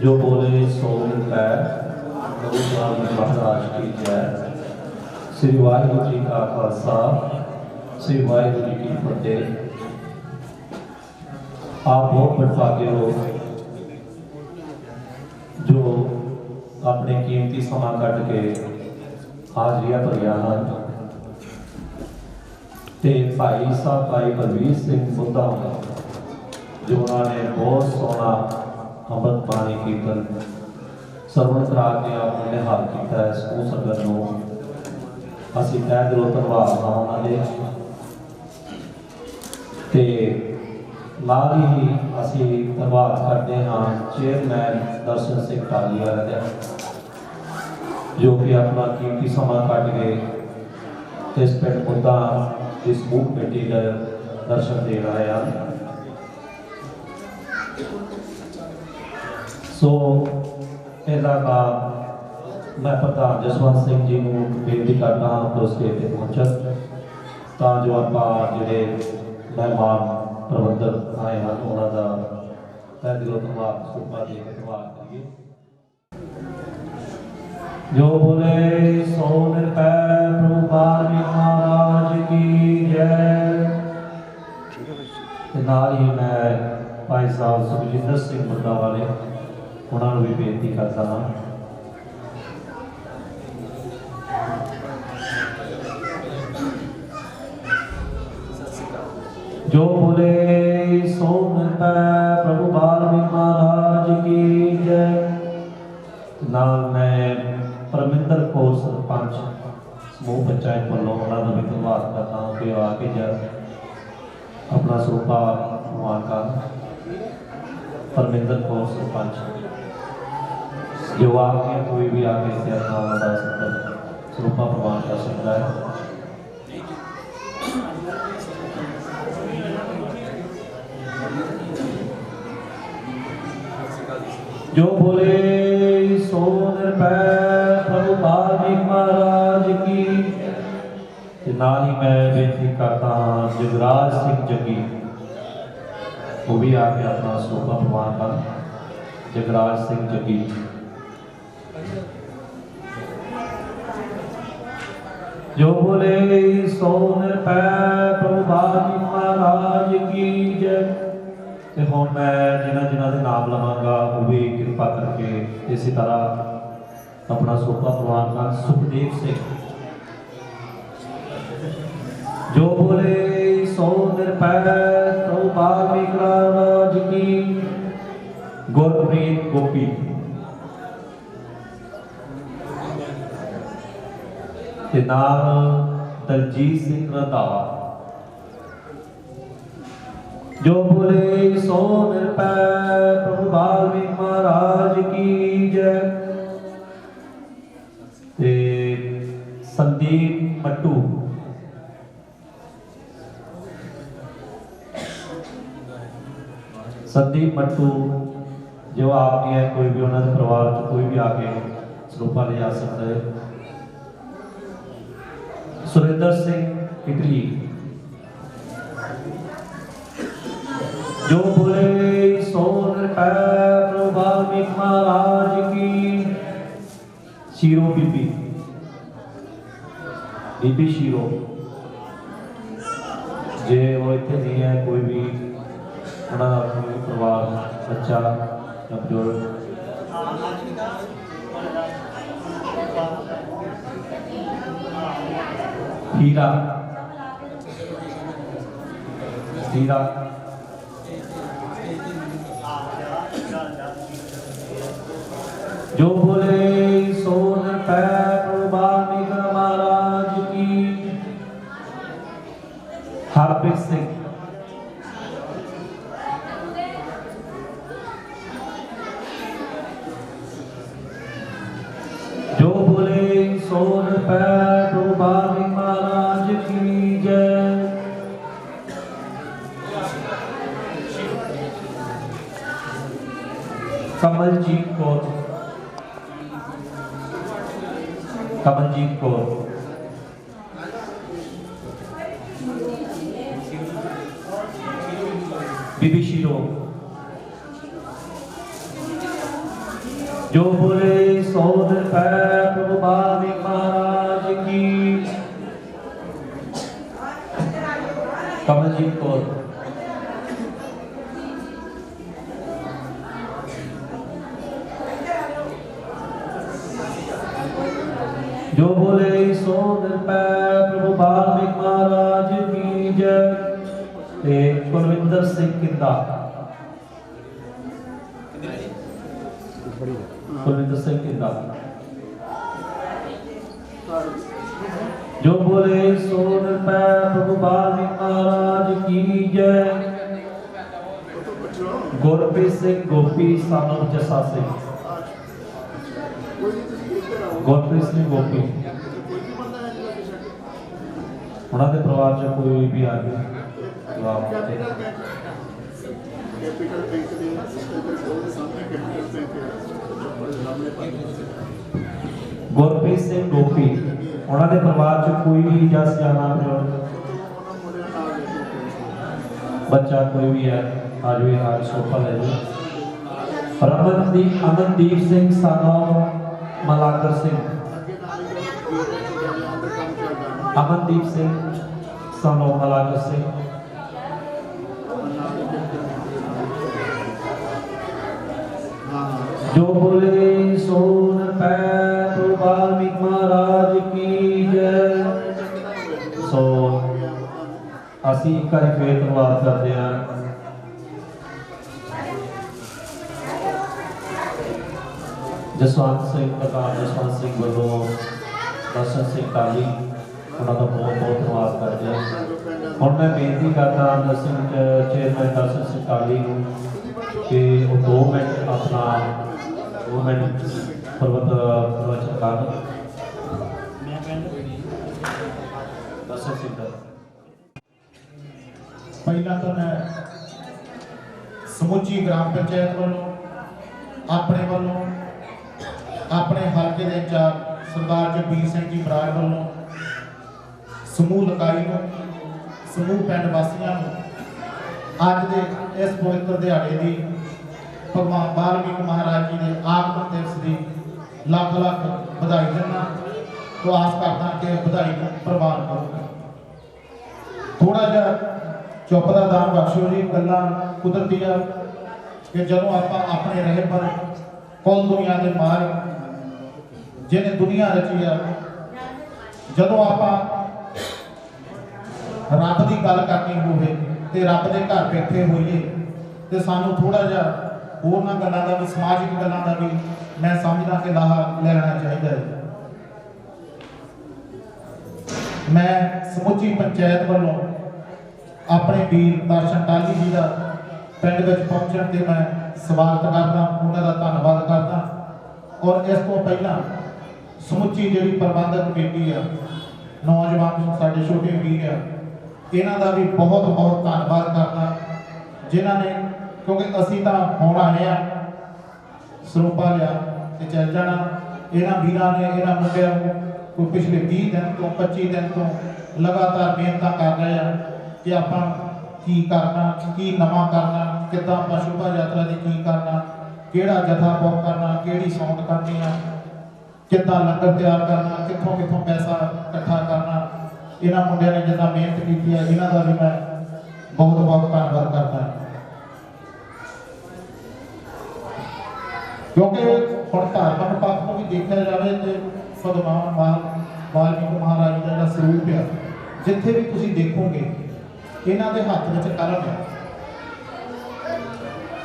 जो बोले सो है गुरु स्वामी महाराज की जय। श्री वाहिगुरु जी का खालसा, श्री वाहिगुरु जी की फतेह। आप बहुत बड़भागे हो जो अपने कीमती समा कट के हाजरियां भरिया हैं। ते भाई साहब भाई बलवीर सिंह बुद्धा जो उन्होंने बहुत सोहना अमृत पानी कीर्तन सरवण करा के आपने निहाल किया है। समूह संगत नूं असीं तहे दिलों धन्नवाद हां उन्होंने। ते नाल ही असीं धन्नवाद करते हाँ चेयरमैन दर्शन सिंह टाली वाले का, जो कि अपना कीमती समा कट के इस पिंड बुद्धा इस मूव कमेटी का दर्शन दे रहे हैं। सो पहला काम मैं प्रधान जसवंत सिंह जी को बेनती करता हाँ तो स्टेज पर पहुँचन तो जो आप जोड़े मेहमान प्रबंधक आए हैं उन्होंने तहे दिलों धन्नवाद सूपा दे के धन्नवाद करिए। जो बोले सो निरभय प्रभु बाल्मीकि महाराज की जय। नाल ही मैं भाई साहब सुखजिंदर सिंह बुद्धा वाले उन्होंने भी बेनती करता हाँ। जो बोले सो निरभय प्रभु बाल्मीकि महाराज की जय। नाल मैं परमिंदर कौर सरपंच समूह पंचायत वालों उन्होंने भी धन्यवाद करता हूँ कि आके जब अपना स्वरूपा प्रवान का परमिंदर कौर सरपंच जो आके कोई भी आके इसे अपना स्वरूपा प्रवान कर सकता है। जो बोले सो निरभय प्रभु बाल्मीकि महाराज की। नाल ही मैं बेनती करता हाँ जगराज सिंह जगी वो भी आके अपना स्वरूपा प्रवान कर। जगराज सिंह जगी जो बोले सो निरभय प्रभु बाल्मीकि महाराज की जय। ते हुण मैं जिन्हां जिन्हां दे नाम लवांगा वो भी कृपा करके इसी तरह अपना स्वरूपा प्रवान कर। सुखदेव सिंह जो बोले सो निरभय प्रभु बाल्मीकि महाराज की। गुरप्रीत गोपी ते नाम दलजीत सिंह रंधावा जो बोले सो निरभय प्रभु बाल्मीकि महाराज की जय। ते संदीप मट्टू संदीप मट्टू जो आपकी है कोई भी उन्होंने परिवार च कोई भी आके स्वरूपा ले जा सकता है। सुरेंद्र सिंह इटली जो बोले सो निरभय प्रभु बाल्मीकि महाराज की। शीरो बीबी बीबी शीरो जे वो इतने नहीं है कोई भी उन्होंने कोई परिवार बच्चा बुजुर्ग हीरा हीरा जो बोले सो निरभय प्रभु बाल्मीकि महाराज की। हरप्रीत सिंह जो बोले सो निरभय प्रभु बाल्मीकि महाराज की जय। कमलजीत कौर कमलजीत कौर बीबी शीरो जो बोले सो निरभय प्रभु वाल्मीकि महाराज की। कमलजीत कौर। जो बोले सो निरभय प्रभु वाल्मीकि महाराज की जय। कुलविंदर सिंह किंदा। कुलविंदर सिंह किंदा। जो बोले सो निरभय प्रभु वाल्मीकि महाराज की जय। गुरप्रीत सिंह गोपी सानव जसा सिंह। गुरप्रीत सिंह गोपी उन्होंने परिवार से कोई भी आ गया गुरप्रीत सिंह गोपी उन्होंने परिवार से कोई भी जा सियाना बच्चा कोई भी है आज भी आज सोफा ले लो। अमनदीप सिंह सानव मलाकर सिंह। अमनदीप सिंह सानव मलाकर सिंह। जो बोले सो निरभय प्रभु वाल्मीकि महाराज की जय। सो असी एक बार फिर धन्यवाद करते हैं जसवंत सिंह प्रधान जसवंत सिंह वालों दर्शन सिंह काली उन्होंने बहुत बहुत धन्यवाद करते हैं। और मैं बेनती करता दर्शन चेयरमैन दर्शन सिंह काली कि वो 2 मिनट अपना 2 मिनट प्रवचन कर दर्शन सिंह। पहला तो मैं समुची ग्राम पंचायत वालों अपने वालों अपने हल्के के इंचार्ज सरदार जगबीर सिंह जी बराड़ वालों समूह लकाई को समूह पिंड वासियों अज के इस पवित्र दिहाड़े की भगवान वाल्मीकि महाराज जी के आगमन दिवस की लख लख बधाई देना। तो आस करता कि बधाई को प्रवान करूँगा। थोड़ा जहा चुप का दान बख्शो जी। गल्लां कुदरती आ कि जदों आपां अपने रहे पर कुल दुनिया के मालिक जिन्हें दुनिया रची आ जदों आपां रब की गल करनी होवे ते रब के घर बैठे होइए ते सानू थोड़ा जिहा होरनां गल्लां दा भी समाजिक गल्लां दा भी मैं समझदा कि लाहा लेना चाहिए है। मैं समुची पंचायत वालों अपने वीर दर्शन टाली जी का पिंड में पहुंचने से मैं स्वागत करता उन्होंने धन्यवाद करता। और इस तो पहला समुची जी प्रबंधक कमेटी है नौजवान साढ़े छोटे वीर है इन्हों का भी बहुत बहुत धन्यवाद करता जिन्होंने क्योंकि असी तो होना आए सरूपा लिया तो चल जाना। इन्होंने वीरों ने इन्होंने मुंडिया कोई पिछले 20 दिन तो 25 दिन तो लगातार मेहनत कर रहे हैं कि आप की करना की नवा करना कितना आप शोभा यात्रा की की करना केड़ा जथा बुक करना केड़ी सौंग करनी है कितना लंगर तैयार करना कितों कितों पैसा इकट्ठा करना। इन्होंने मुंडिया ने जितना मेहनत की है इन्हों का भी मैं बहुत बहुत धन्यवाद करता। क्योंकि हम धार्मिक पक्ष को भी देखा जाए तो भगवान वाल्मीकि महाराज का जो स्वरूप है जिथे भी तुम देखोगे इन्हों के हाथ में कलम है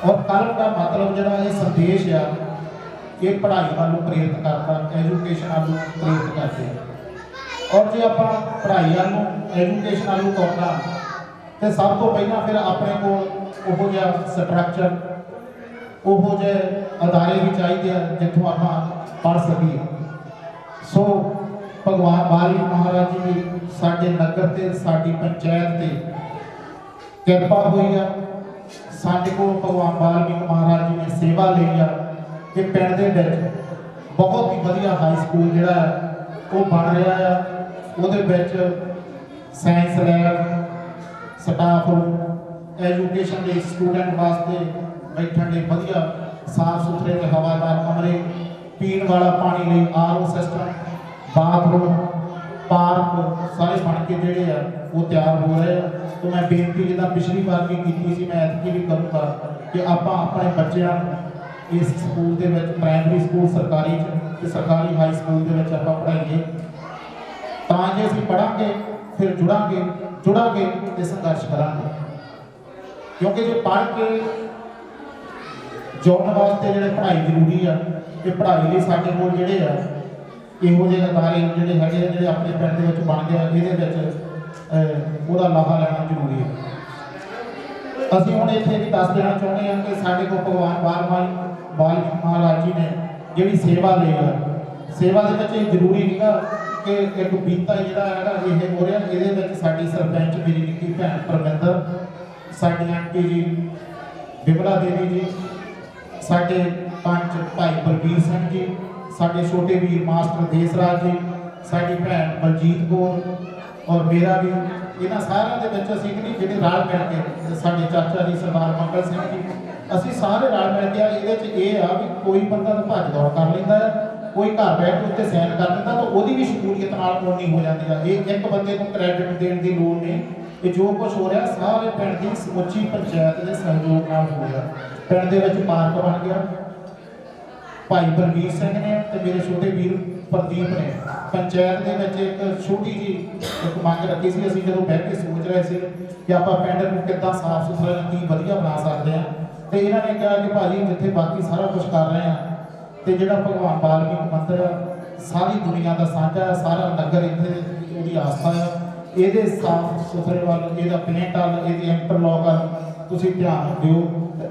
और कलम का मतलब जो संदेश है ये पढ़ाई वालों प्रेरित करता एजुकेशन वालों प्रेरित करते हैं। और जो आप पढ़ाई वालों एजुकेशन वालों करना तो सब तो पहला फिर अपने को स्ट्रक्चर वो जे अदारे भी चाहिए जितों आप पढ़ सकी। सो भगवान वाल्मीकि महाराज जी की साडे नगर से साडी पंचायत से कृपा हुई है। साडे को भगवान वाल्मीकि महाराज जी ने सेवा ली है कि पिंड दे विच बहुत ही वधिया हाई स्कूल जिहड़ा है वो बन रहा है। उहदे विच साइंस लैब स्टाफ एजुकेशन के स्टूडेंट वास्ते बैठने के वधिया ਸਾਫ ਸੁਥਰੇ ਤੇ ਹਵਾਦਾਰ ਕਮਰੇ, ਪੀਣ ਵਾਲਾ ਪਾਣੀ ਲਈ ਆਰਓ ਸਿਸਟਮ, ਬਾਥਰੂਮ, ਪਾਰਕ ਸਾਰੇ ਬਣ ਕੇ ਜਿਹੜੇ ਆ ਉਹ ਤਿਆਰ ਹੋ ਰਹੇ ਆ। तो मैं बेनती जिदा पिछली बार भी की सी, मैं ऐतकी भी करूँगा कि आप अपने बच्चों इस स्कूल के प्राइमरी स्कूल सरकारी ते सरकारी हाई स्कूल के आप पढ़ाइए, तां जे असीं पढ़ांगे फिर जुड़ांगे तो संघर्ष करांगे। क्योंकि जो पढ़ के जोड़न वास्ते जो पढ़ाई जरूरी है, ये पढ़ाई लिए साडे कोल जिहड़े आ इहो ਜਿਹੇ अदारे जिहड़े हैगे जिहड़े अपने पिंड दे विच बन गए, इहदे विच ਉਹਦਾ ਲਾਹਾ ਲੈਣਾ ਜ਼ਰੂਰੀ ਹੈ। ਅਸੀਂ ਹੁਣ ਇੱਥੇ ਵੀ ਦੱਸ ਦੇਣਾ ਚਾਹੁੰਦੇ ਹਾਂ ਕਿ ਸਾਡੇ ਕੋਲ ਭਗਵਾਨ ਬਾਲ ਮਹਾਰਾਜ ਜੀ ਨੇ ਜਿਹੜੀ ਸੇਵਾ ਲਈ ਹੈ, ਸੇਵਾ ਦੇ ਵਿੱਚ ਇਹ ਜ਼ਰੂਰੀ ਨਹੀਂਗਾ ਕਿ ਇੱਕ ਬੀਤਾ ਜਿਹੜਾ ਹੈਗਾ ਇਹ ਹੋ ਰਿਹਾ, ਇਹਦੇ ਵਿੱਚ ਸਾਡੀ ਸਰਪੰਚ ਮੇਰੀ ਨਿੱਕੀ ਭੈਣ ਪਰਮਿੰਦਰ, ਸਾਡੀ ਆਂਟੀ ਜੀ ਬਿਮਲਾ ਦੇਵੀ ਜੀ, ਸਾਡੇ ਪੰਚ ਭਾਈ ਬਲਬੀਰ ਸਿੰਘ ਜੀ, ਸਾਡੇ ਛੋਟੇ ਵੀਰ ਮਾਸਟਰ ਦੇਸਰਾਜ ਜੀ, ਸਾਡੀ ਭੈਣ ਬਲਜੀਤ ਕੌਰ और मेरा भी, इन्होंने सारे असीं नहीं जिहड़े रल मिल के साडे चाचा जी सरदार मंगल सिंह जी, असीं सारे रल मिल के ये आ भी कोई बंदा तो भज दौड़ कर लैंदा है, कोई घर बैठ के उत्ते साइन कर दिंदा तो वो भी शमूलीयत नाल पूरी हो जाती है। ये एक बंदे को क्रेडिट देने की लोड़ नहीं, ये जो कुछ हो रहा सारे पिंड की समुची पंचायत के सहयोग नाल हो रहा। पिंड दे विच पार्क बन गया, भाई बलबीर सिंह ने ते मेरे छोटे वीर प्रदीप ने पंचायत के विच एक छोटी जी एक मंग रखी सी, असीं जदों बैठ के सोच रहे थे कि आपां पिंड नूं किद्दां साफ सुथरा की वधिया बना सकते हैं, तो इन्हां ने कहा कि भाजी जिथे बाकी सारा कुछ कर रहे हैं तो जिहड़ा भगवान वाल्मीकि मंदिर सारी दुनिया का साझा है, सारा नगर इत्थे उहदी आस्था है, इहदे साफ सुथरे वाल इहदा पेंट वाल इहदी इंटरलॉक वाल तुसीं ध्यान दिओ।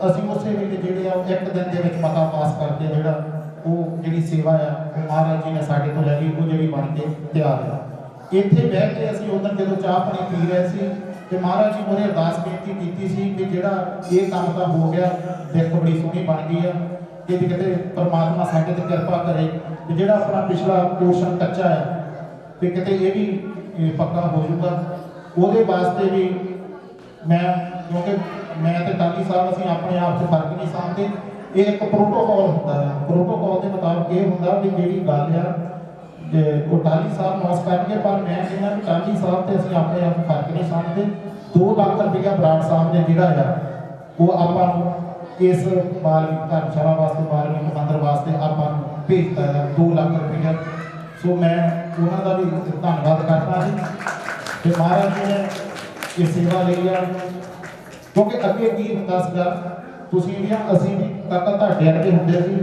असीं उसे वेले जिहड़े आ एक दिन दे विच मता पास करके जिहड़ा वो जिहड़ी सेवा है वो महाराज जी ने साडे तो लै ली, वो जिहड़ी बन के तैयार है। इत्थे बैठ के असीं उधर जदों चाह पानी पी रहे सी ते महाराज जी मोरे अरदास बेनती कीती सी कि जिहड़ा ये काम तां हो गया, दिख बड़ी सोहनी बन गई है, कि किते परमात्मा साडे ते किरपा करे कि जिहड़ा अपना पिछला पोर्शन कच्चा है कि किते ये भी पक्का हो जाऊगा। ਉਹਦੇ वास्ते भी मैं क्योंकि मैं तो टाली साहब असीं अपने आप से फर्क नहीं समझते, ये एक प्रोटोकॉल होता है, प्रोटोकॉल के मुताबिक ये होंदा भी जिहड़ी गल आ वो टाली साहब नौस करके, पर मैं कहना भी टाली साहब तो असीं अपने आप फर्क नहीं समझते। 2 लाख रुपया बराड़ साहब ने जिहड़ा है वो आपां इस वाल्मीकि धर्मशाला वास्ते वाल्मीकि मंदिर वास्ते आपां भेजता है 2 लाख रुपया। सो मैं उन्हां दा भी धन्नवाद करदा जी कि महाराज जी ने ये सेवा ली है, क्योंकि अगे की हुंदा सीगा तुसीं भी असीं भी काका तुहाडे अगे हुंदे सी,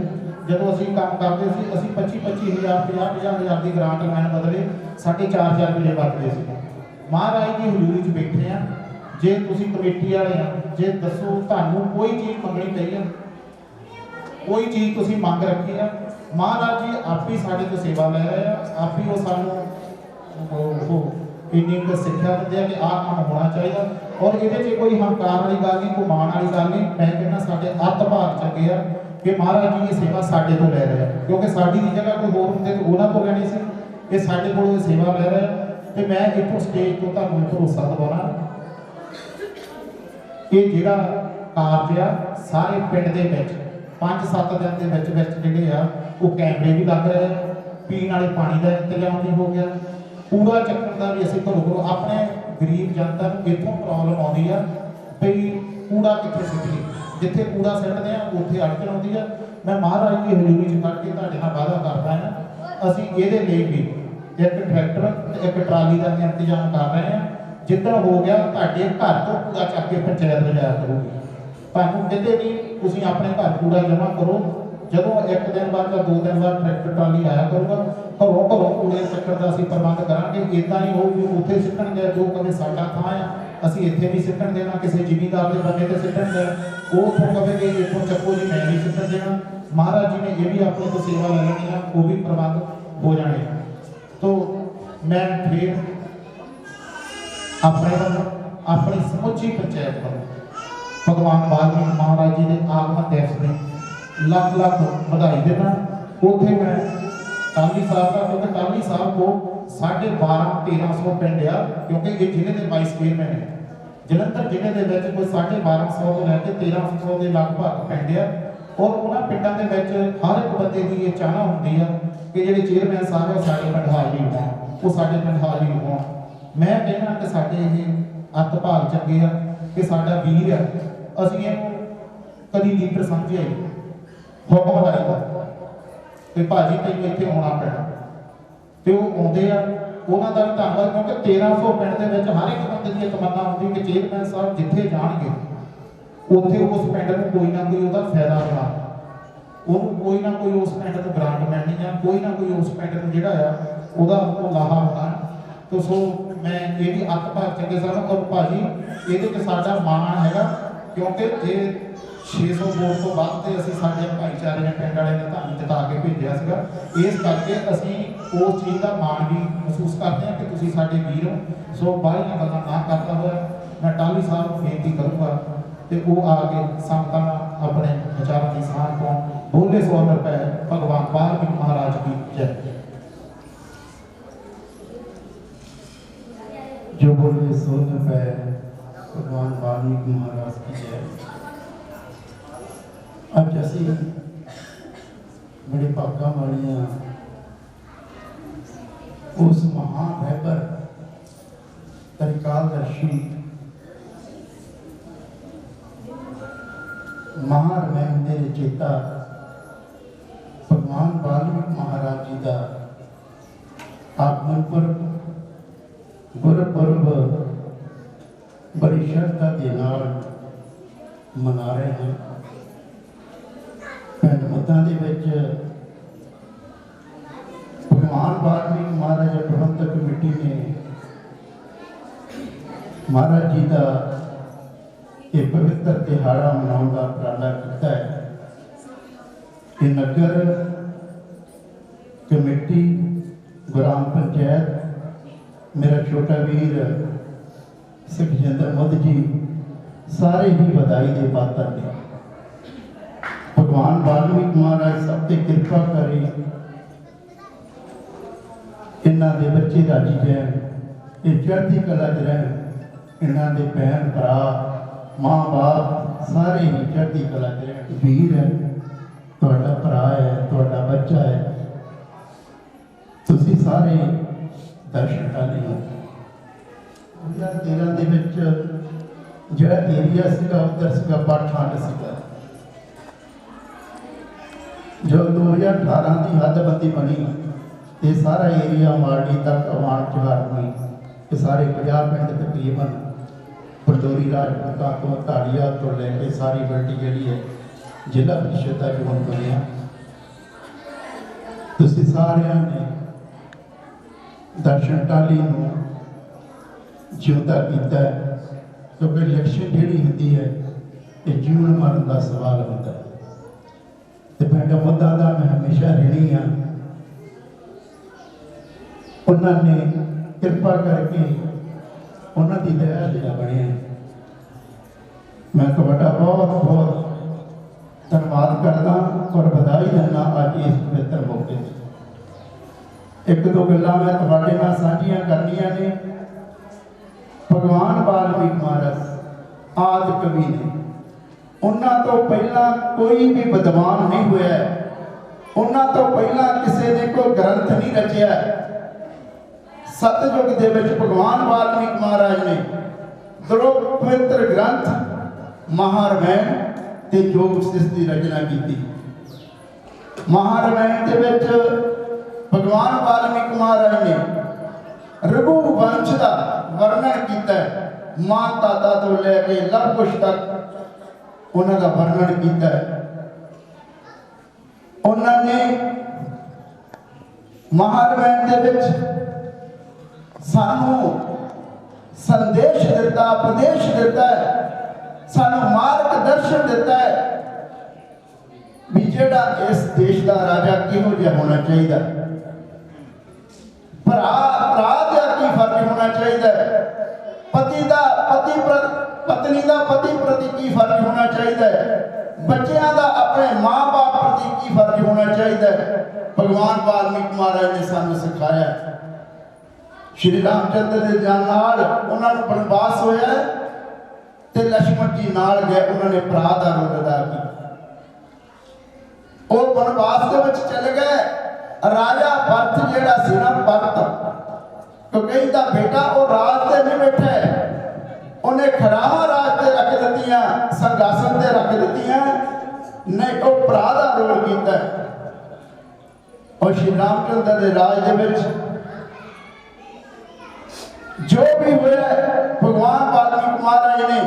जदों असीं काम करदे सी असीं 25,000 50,000 की ग्रांट लैण बदले 4.5 रुपये बचदे सी। महाराज की हजूरी च बैठे हैं, जे तुसीं कमेटी वाले आ जे दसो तुहानूं कोई चीज़ मंगनी पई है, कोई चीज़ तुसीं मंग रखी है, महाराज जी आप ही साडे तो सेवा लै रहे हैं, आप ही वो सानूं इन्नी को सिक्ख्या दिंदे आ कि आह काम होना चाहिए। और ये कोई हंकार वाली गल नहीं, कोई मान वाली गल नहीं, मैं कहना साडे अत भाग चंगे आ कि महाराज जी ये सेवा साडे तो लै रहे हैं, क्योंकि साडी दी जगह कोई होर हुंदे तो उन्हां तो लैणी सी, ये साडे कोलों सेवा लै रहे हैं। तो मैं इत्थों स्टेज तो तुहानूं भरोसा दिवाउणा कि जिहड़ा कारज आ सारे पिंड दे विच 5-7 दिन दे विच जिहड़े आ वो कैमरे भी लग रहे हैं, पीण वाले पानी का इंतजाम भी हो गया, कूड़ा चक्कण का भी असीं घरों अपने गरीब जनता नूं इत्थों प्रॉब्लम आउंदी है भई कूड़ा कित्थे सिੱਟੀਏ, जिथे कूड़ा सिੱਟਦੇ आ उत्थे अड़चन आउंदी है। मैं महाराज की हजूरी च खड़ के तुहाडे नाल वादा करदा हां असीं इहदे लई भी एक ट्रैक्टर ते एक ट्राली का इंतजाम कर रहे हैं। जिद्दण हो गया तुहाडे घर तो कूड़ा चक के पंचायत लिजाया करूगी, तुहानूं किते नहीं तुसीं अपने घर कूड़ा जमा करो, जदों 1 दिन बाद या 2 दिन बाद ट्रैक्टर ट्राली आया करूगा, घरों कूड़े चक्कर का असीं प्रबंध करांगे। इदां नहीं हो भी उत्थे सिੱਟਣ गए जो कभी साडा थां आ असीं इत्थे भी सिੱਟਣ देना, किसी जिमीदार के बंदे ते सिੱਟਣ गए वो उथों कहे कि इत्थों चक्को जी मैं नहीं सिੱਟਣ देना। महाराज जी ने ये भी अपने को सेवा ले लेनी है, वो भी प्रबंध हो जाने। तो मैं फिर अपने वालों अपनी समुची पंचायत वालों भगवान वाल्मीकि महाराज जी के आगमन दिवस में लख लख बधाई देना। उत्थे मैं टाली साहब का, क्योंकि टाली साहब को 12,500-1300 पिंड आ, क्योंकि ये जिले के 22 चेयरमैन है। जलंधर जिले के कोई 1250 तो लैके 1300 के लगभग पिंड आ, ਔਰ ਉਹਨਾਂ ਪਿੰਡਾਂ ਦੇ ਵਿੱਚ ਹਰ ਇੱਕ ਬੰਦੇ ਦੀ ਇਹ ਚਾਹਨਾ ਹੁੰਦੀ ਆ ਕਿ ਜਿਹੜੇ ਚੇਅਰਮੈਨ ਸਾਹਿਬ ਆ ਸਾਡੇ ਪਿੰਡ ਹਾਜ਼ਰੀ ਹੋਣ, ਉਹ ਸਾਡੇ ਪਿੰਡ ਹਾਜ਼ਰੀ ਹੋਣ। ਮੈਂ ਕਹਿੰਦਾ ਕਿ ਸਾਡੇ ਇਹ ਅੱਤ ਭਾਗ ਚੰਗੇ ਆ ਕਿ ਸਾਡਾ ਵੀਰ ਆ, ਅਸੀਂ ਇਹਨੂੰ ਕਦੀ ਲੀਡਰ ਸਮਝਿਆ ਹੀ ਹੁਕਮ ਲਾਈਦਾ ਤੇ ਭਾਜੀ ਤੈਨੂੰ ਇੱਥੇ ਆਉਣਾ ਪੈਣਾ, ਤੇ ਉਹ ਆਉਂਦੇ ਆ। ਉਹਨਾਂ ਦਾ ਵੀ ਧੰਨਵਾਦ, ਕਿਉਂਕਿ 1300 ਪਿੰਡ ਦੇ ਵਿੱਚ ਹਰ ਇੱਕ ਬੰਦੇ ਦੀ ਤਮੰਨਾ ਹੁੰਦੀ ਕਿ ਚੇਅਰਮੈਨ ਸਾਹਿਬ ਜਿੱਥੇ ਜਾਣਗੇ ਉੱਥੇ ਉਸ ਪਿੰਡ ਨੂੰ ਕੋਈ ਨਾ ਕੋਈ ਉਹਦਾ ਫਾਇਦਾ ਹੋਣਾ, ਉਹਨੂੰ ਕੋਈ ਨਾ ਕੋਈ ਉਸ ਪਿੰਡ ਨੂੰ ਗ੍ਰਾਂਟ ਮਿਲਣੀ ਜਾਂ ਕੋਈ ਨਾ ਕੋਈ ਉਸ ਪਿੰਡ ਨੂੰ ਜਿਹੜਾ ਆ ਉਹਦਾ ਉਹ ਲਾਹਾ ਹੋਣਾ। ਤੇ ਸੋ ਮੈਂ ਇਹਦੀ ਅੱਤ ਭਾਗ ਚੰਗੇ ਸਨ। ਔਰ ਭਾਜੀ ਇਹਦੇ 'ਚ ਸਾਡਾ ਮਾਣ ਹੈਗਾ, ਕਿਉਂਕਿ ਜੇ 600 ਵੋਟ ਤੋਂ ਵੱਧ ਤੇ ਅਸੀਂ ਸਾਡੇ ਭਾਈਚਾਰੇ ਨੇ ਪਿੰਡ ਵਾਲੇ ਨੇ ਤੁਹਾਨੂੰ ਜਿਤਾ ਕੇ ਭੇਜਿਆ ਸੀਗਾ, ਇਸ ਕਰਕੇ ਅਸੀਂ ਉਸ ਚੀਜ਼ ਦਾ ਮਾਣ ਵੀ ਮਹਿਸੂਸ ਕਰਦੇ ਹਾਂ ਕਿ ਤੁਸੀਂ ਸਾਡੇ ਵੀਰ ਹੋ। ਸੋ ਬਾਹਰੀਆਂ ਗੱਲਾਂ ਨਾ ਕਰਦਾ ਹੋਇਆ ਮੈਂ ਟਾਹਲੀ ਸਾਹਿਬ ਨੂੰ ਬੇਨਤੀ ਕਰੂੰਗਾ ਤੇ ਉਹ ਆ ਕੇ ਸੰਗਤਾਂ ਨਾਲ ਆਪਣੇ ਵਿਚਾਰਾਂ ਦੀ ਸਾਂਝ ਪਾਉਣ। ਬੋਲੇ ਸੋ ਅਮਰ ਪੈ ਭਗਵਾਨ ਵਾਲਮੀਕ ਮਹਾਰਾਜ ਕੀ ਜੈ। जो बोले सो न पै भगवान वाल्मीक महाराज की जय। अज असी बड़े भागा वाले उस महान रहबर तरिकालदर्शी महारमैन दे चेता भगवान वाल्मीक महाराज जी का आगमन पर्व गुरपुरब बड़ी श्रद्धा के नाल मना रहे हैं। पिंड मद्दा दे विच भगवान वाल्मीक महाराज प्रबंधक कमेटी ने महाराज जी का एक पवित्र तिहाड़ा मनाने का उपराला किया है। ये नगर कमेटी, ग्राम पंचायत, मेरा छोटा वीर सुखजिंदर मुद जी सारे ही बधाई के पात्र ने। भगवान वाल्मीक महाराज सब ते कृपा करे, इन्हां दे बच्चे राजी रहन, ये चढ़ती कला च रहन, इन्हां दे भैन भरा माँ बाप सारे ही चढ़ती कला च रहन। वीर है तुहाडा भरा है, तुहाडा बच्चा है, तुसी सारे दर्शन कर लिया। 2013 ਦੇ ਵਿੱਚ ਜਿਹੜਾ ਏਰੀਆ ਸੀਗਾ ਉਧਰ ਸੀਗਾ ਪਾਠਾਂਡ ਸੀਗਾ। ਜੋ 2018 ਦੀ ਹੱਦਬੰਦੀ ਬਣੀ ਇਹ ਸਾਰਾ ਏਰੀਆ ਮਾਰਡੀ ਤੱਕ ਆਵਾਨ ਚਹਾਰ ਹੋਈ। ਇਹ ਸਾਰੇ 50 ਪਿੰਡ ਤਕਰੀਬਨ ਪੰਡੋਰੀ ਰਾਜਪੂਤਾਂ ਤੋਂ ਧਾੜੀਆ ਤੋਂ ਲੈ ਕੇ ਸਾਰੀ ਬਲਟੀ ਜਿਹੜੀ ਹੈ ਜ਼ਿਲ੍ਹਾ ਪ੍ਰੀਸ਼ਦ ਦਾ ਜੋਨ ਬਣਿਆ। ਤੁਸੀਂ ਸਾਰਿਆਂ ਨੇ दर्शन टाली जिंदा किया, क्योंकि इलेक्शन जी होती है ये जीवन मरण का सवाल होता है। तो पिंड मुद्दा का मैं हमेशा ऋणी हाँ। उन्होंने कृपा करके उन्होंने दया जिला बने, मैं तुहाडा बहुत बहुत धन्यवाद करदा और बधाई दिंदा अज इस पवित्र मौके से। एक दो गल्लां मैं तुहाडे नाल साझियां करनियां ने। भगवान वाल्मीक महाराज आदि कवि ने, उन्हां तो पहला कोई भी विद्वान नहीं होया, उन्हां तो पहला किसी ने कोई ग्रंथ नहीं रचिया। सतयुग दे विच भगवान वाल्मीक महाराज ने दो पवित्र ग्रंथ महारामायण ते योग वशिष्ठ की रचना की। महारामायण दे विच भगवान वाल्मीकि महाराज ने रघु वंश का वर्णन किया, मां दादा तो लैके लव कुश तक उन्होंने वर्णन किया। उन्होंने महारामायण दे विच सानू संदेश दिता, उपदेश दिता है, सानू मार्गदर्शन दिता है भी जेड़ा इस देश का राजा किहो जिहा होना चाहिए, भरा भरा का की फर्ज होना चाहिए, पति का पत्नी का पति प्रति की फर्ज होना चाहिए, बच्चों का अपने माँ बाप प्रति की फर्ज होना चाहिए। भगवान वाल्मीकि महाराज ने सानू सिखाया। श्री रामचंद्र के जान नाल उन्होंने वनवास होया ते लक्ष्मण जी नाल गए, उन्होंने भरा का रोल अदा किया। ਉਹ ਵਨਵਾਸ ਦੇ ਵਿੱਚ ਚਲੇ ਗਏ। ਰਾਜਾ ਭਰਤ ਜਿਹੜਾ ਸੀ ਨਾ, ਭਰਤ ਕਕਈ ਦਾ ਬੇਟਾ, ਉਹ ਰਾਜ ਤੇ ਨਹੀਂ ਬੈਠਾ, ਉਹਨੇ ਖੜਾਵਾਂ ਰਾਜ ਤੇ ਰੱਖ ਦਿੱਤੀਆਂ, ਸੰਗਾਸਨ ਤੇ ਰੱਖ ਦਿੱਤੀਆਂ, ਨਹੀਂ ਉਹ ਭਰਾ ਦਾ ਰੋਲ ਕੀਤਾ। और श्री रामचंद्र के राज के जो भी हुआ भगवान वाल्मीकि महाराज ने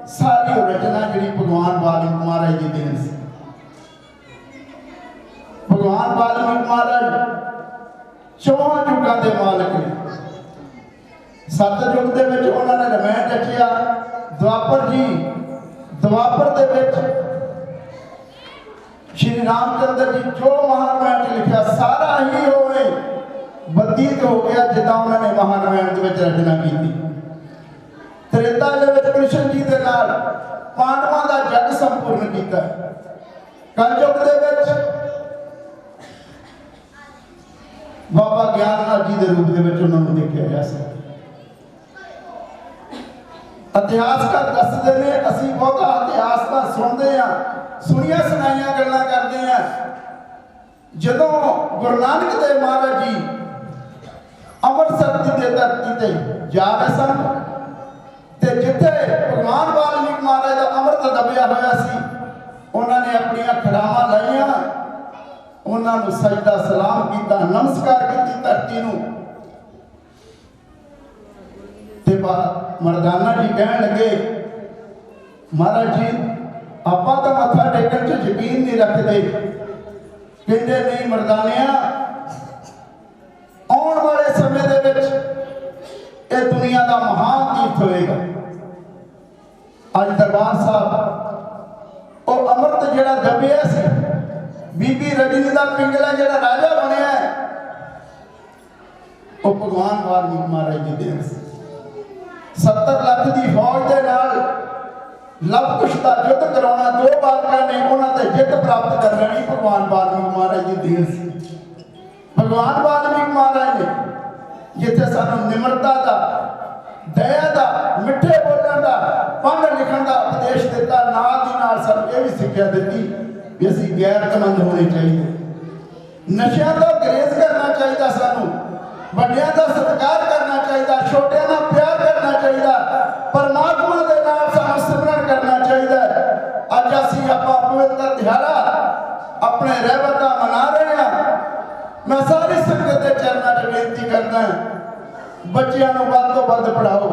सारी रचना जी भगवान वाल्मीकि महाराज की देन से। भगवान वाल्मीकि महाराज चौहां युगों के मालिक ने। सतयुग के उन्होंने रामायण रचिया, द्वापर जी द्वापर के श्री रामचंद्र जी जो महारामायण लिखा सारा ही होवे बदीत हो गया जिदा उन्होंने महारामायण रचना की। त्रेता कृष्ण जी के नाल पांडवों का जग संपूर्ण किया। कलयुग के बाबा ज्ञाननाथ जी के रूप उन्होंने देखा जा सकता। इतिहासकार दसते हैं, असी बहुत इतिहास का सुनते हैं, सुनिया सुनाइया गल्लां करते हैं। जदों गुरु नानक देव महाराज जी अमृतसर की धरती ते जा रहे सन ते जिथे भगवान वाल्मीकि महाराज का अमृत दबिया होया सी, उन्होंने अपनियां खड़ावां लाइया, उन्होंने सजदा सलाम किया, नमस्कार की धरती नूं। ते मरदाना जी कह लगे, महाराज जी ਆਪਾਂ ਤਾਂ ਮੱਥਾ ਟੇਕਣ 'ਚ ਯਕੀਨ नहीं रखते। ਕਹਿੰਦੇ नहीं मरदानिया, आने वाले समय ਦੇ ਵਿੱਚ ਇਹ ਦੁਨੀਆ ਦਾ ਮਹਾਨ ਤੀਰਥ ਹੋਏਗਾ। ਅੱਜ ਦਰਬਾਰ ਸਾਹਿਬ ਉਹ ਅੰਮ੍ਰਿਤ ਜਿਹੜਾ ਦਬਿਆ ਸੀ, ਬੀਬੀ ਰਜਨੀ ਦਾ ਪਿੰਗਲਾ ਜਿਹੜਾ ਰਾਜਾ ਬਣਿਆ, ਉਹ ਭਗਵਾਨ ਵਾਲਮੀਕ ਮਹਾਰਾਜ ਦੀ ਦੇਣ ਸੀ। 70 ਲੱਖ ਦੀ ਫੌਜ ਦੇ ਨਾਲ लव कुश का युद्ध कराना, 2 बालकों ने उन्होंने जित प्राप्त कर लेनी भगवान वाल्मीकि महाराज की देन से। भगवान वाल्मीकि महाराज ने जिथे सानू निमरता का, दया का, मिठे बोलने का, पढ़ लिखण का उपदेश दिता, नाल दी नाल सानू ये भी सिक्ख्या दी भी असीं गैरतमंद होने चाहिए, नशियां तो गरेज करना चाहिए, सानू ਵੱਡਿਆਂ ਦਾ ਸਤਿਕਾਰ ਕਰਨਾ ਚਾਹੀਦਾ, ਛੋਟਿਆਂ ਨਾਲ ਪਿਆਰ ਕਰਨਾ ਚਾਹੀਦਾ, ਪਰਮਾਤਮਾ ਦੇ ਨਾਲ ਸਾਨੂੰ ਸਿਮਰਨ ਕਰਨਾ ਚਾਹੀਦਾ। ਅੱਜ ਅਸੀਂ ਆਪਾਂ ਪਵਿੱਤਰ ਦਿਹਾੜਾ ਆਪਣੇ ਰਹਿਬਰ ਦਾ ਮਨਾ ਰਹੇ ਹਾਂ। ਮੈਂ ਸਾਰੀ ਸੰਗਤ ਦੇ ਚਰਨਾਂ 'ਚ ਬੇਨਤੀ ਕਰਦਾ, ਬੱਚਿਆਂ ਨੂੰ ਵੱਧ ਤੋਂ ਵੱਧ ਪੜ੍ਹਾਓ,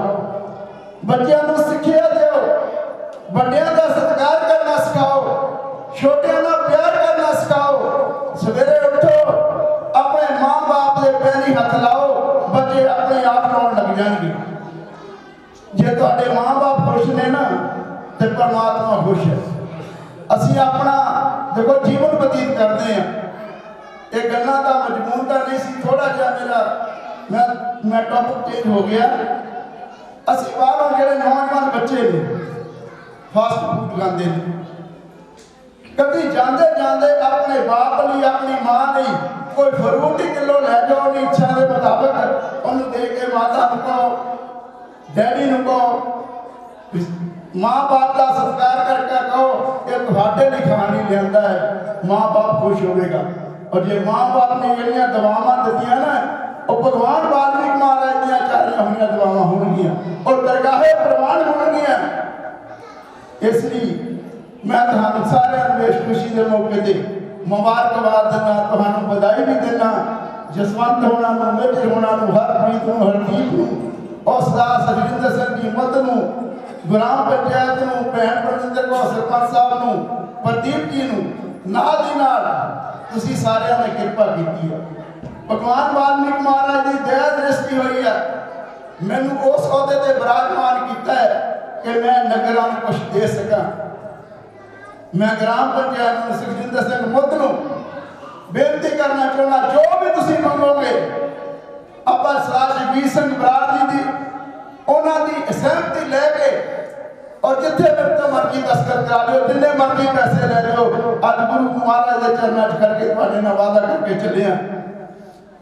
ਬੱਚਿਆਂ ਨੂੰ ਸਿੱਖਿਆ ਦਿਓ, ਵੱਡਿਆਂ ਦਾ ਸਤਿਕਾਰ ਕਰਨਾ ਸਿਖਾਓ, ਛੋਟਿਆਂ ਨਾਲ ਪਿਆਰ ਕਰਨਾ ਸਿਖਾਓ। ਸਵੇਰੇ ਉੱਠੋ, अपने माँ बाप के पैरी हथ लाओ, बच्चे अपने आप रोन लग जाएंगे। जे तुहाडे माँ बाप खुश ने ना तो परमात्मा खुश है। असी अपना देखो जीवन बतीत करते हैं, ये गल्लां दा मजमून तो नहीं सी, थोड़ा जिहा मेरा मैं टॉपिक चेंज हो गया। असी बाहरों जिहड़े नौजवान बच्चे ने फास्ट फूड खाते हैं, कभी जाते जाते अपने बाप लिए, अपनी माँ नहीं कोई फ्रूट ही किलो लै जाओ, अपनी इच्छा के मुताबिक उन्होंने दे के माता को कहो, डैडी को कहो, माँ बाप का सत्कार करके कहो ये तुहाडे लिए खाण नहीं लिया है, माँ बाप खुश होगा। और जे माँ बाप ने जिहड़ियां दुआवां दित्तियां ना, वो भगवान वाल्मीकि महाराज दीयां चारियां होईयां दुआवां होणगियां और दरगाहे प्रवान होणगियां। इसलिए मैं तुहानूं सारिआं नूं इस खुशी के मौके ते मुबारकबाद देना, तुहानूं बधाई भी देना। जसवंत होना, मेजर होना, हरप्रीत, हरदीप, उसदास हरजिंदर सिंह जी मत, ग्राम पंचायत, भैन परमिंदर कौर सरपंच साहब, प्रदीप जी नाल दी नाल तुसीं सारिआं ने किरपा कीती है। भगवान वाल्मीकि महाराज की दया दृष्टि हुई है, मैनूं उस अहुदे ते विराजमान किया है कि मैं नगरां नूं कुछ दे सकां। मैं ग्राम पंचायत सुखजिंदर सिंह मुद्द नूं बेनती करना चाहना, जो भी तुसीं मंगोगे अब्बा सरदार जगीर सिंह बराड़ जी की उन्होंने सहमति लैके और जिथे मेरे तो मर्जी दस्तखत करा लो, जिन्ने मर्जी पैसे ले लो, अज गुरु महाराज के चरणों च करके तुहाडे नाल वादा करके चले हैं।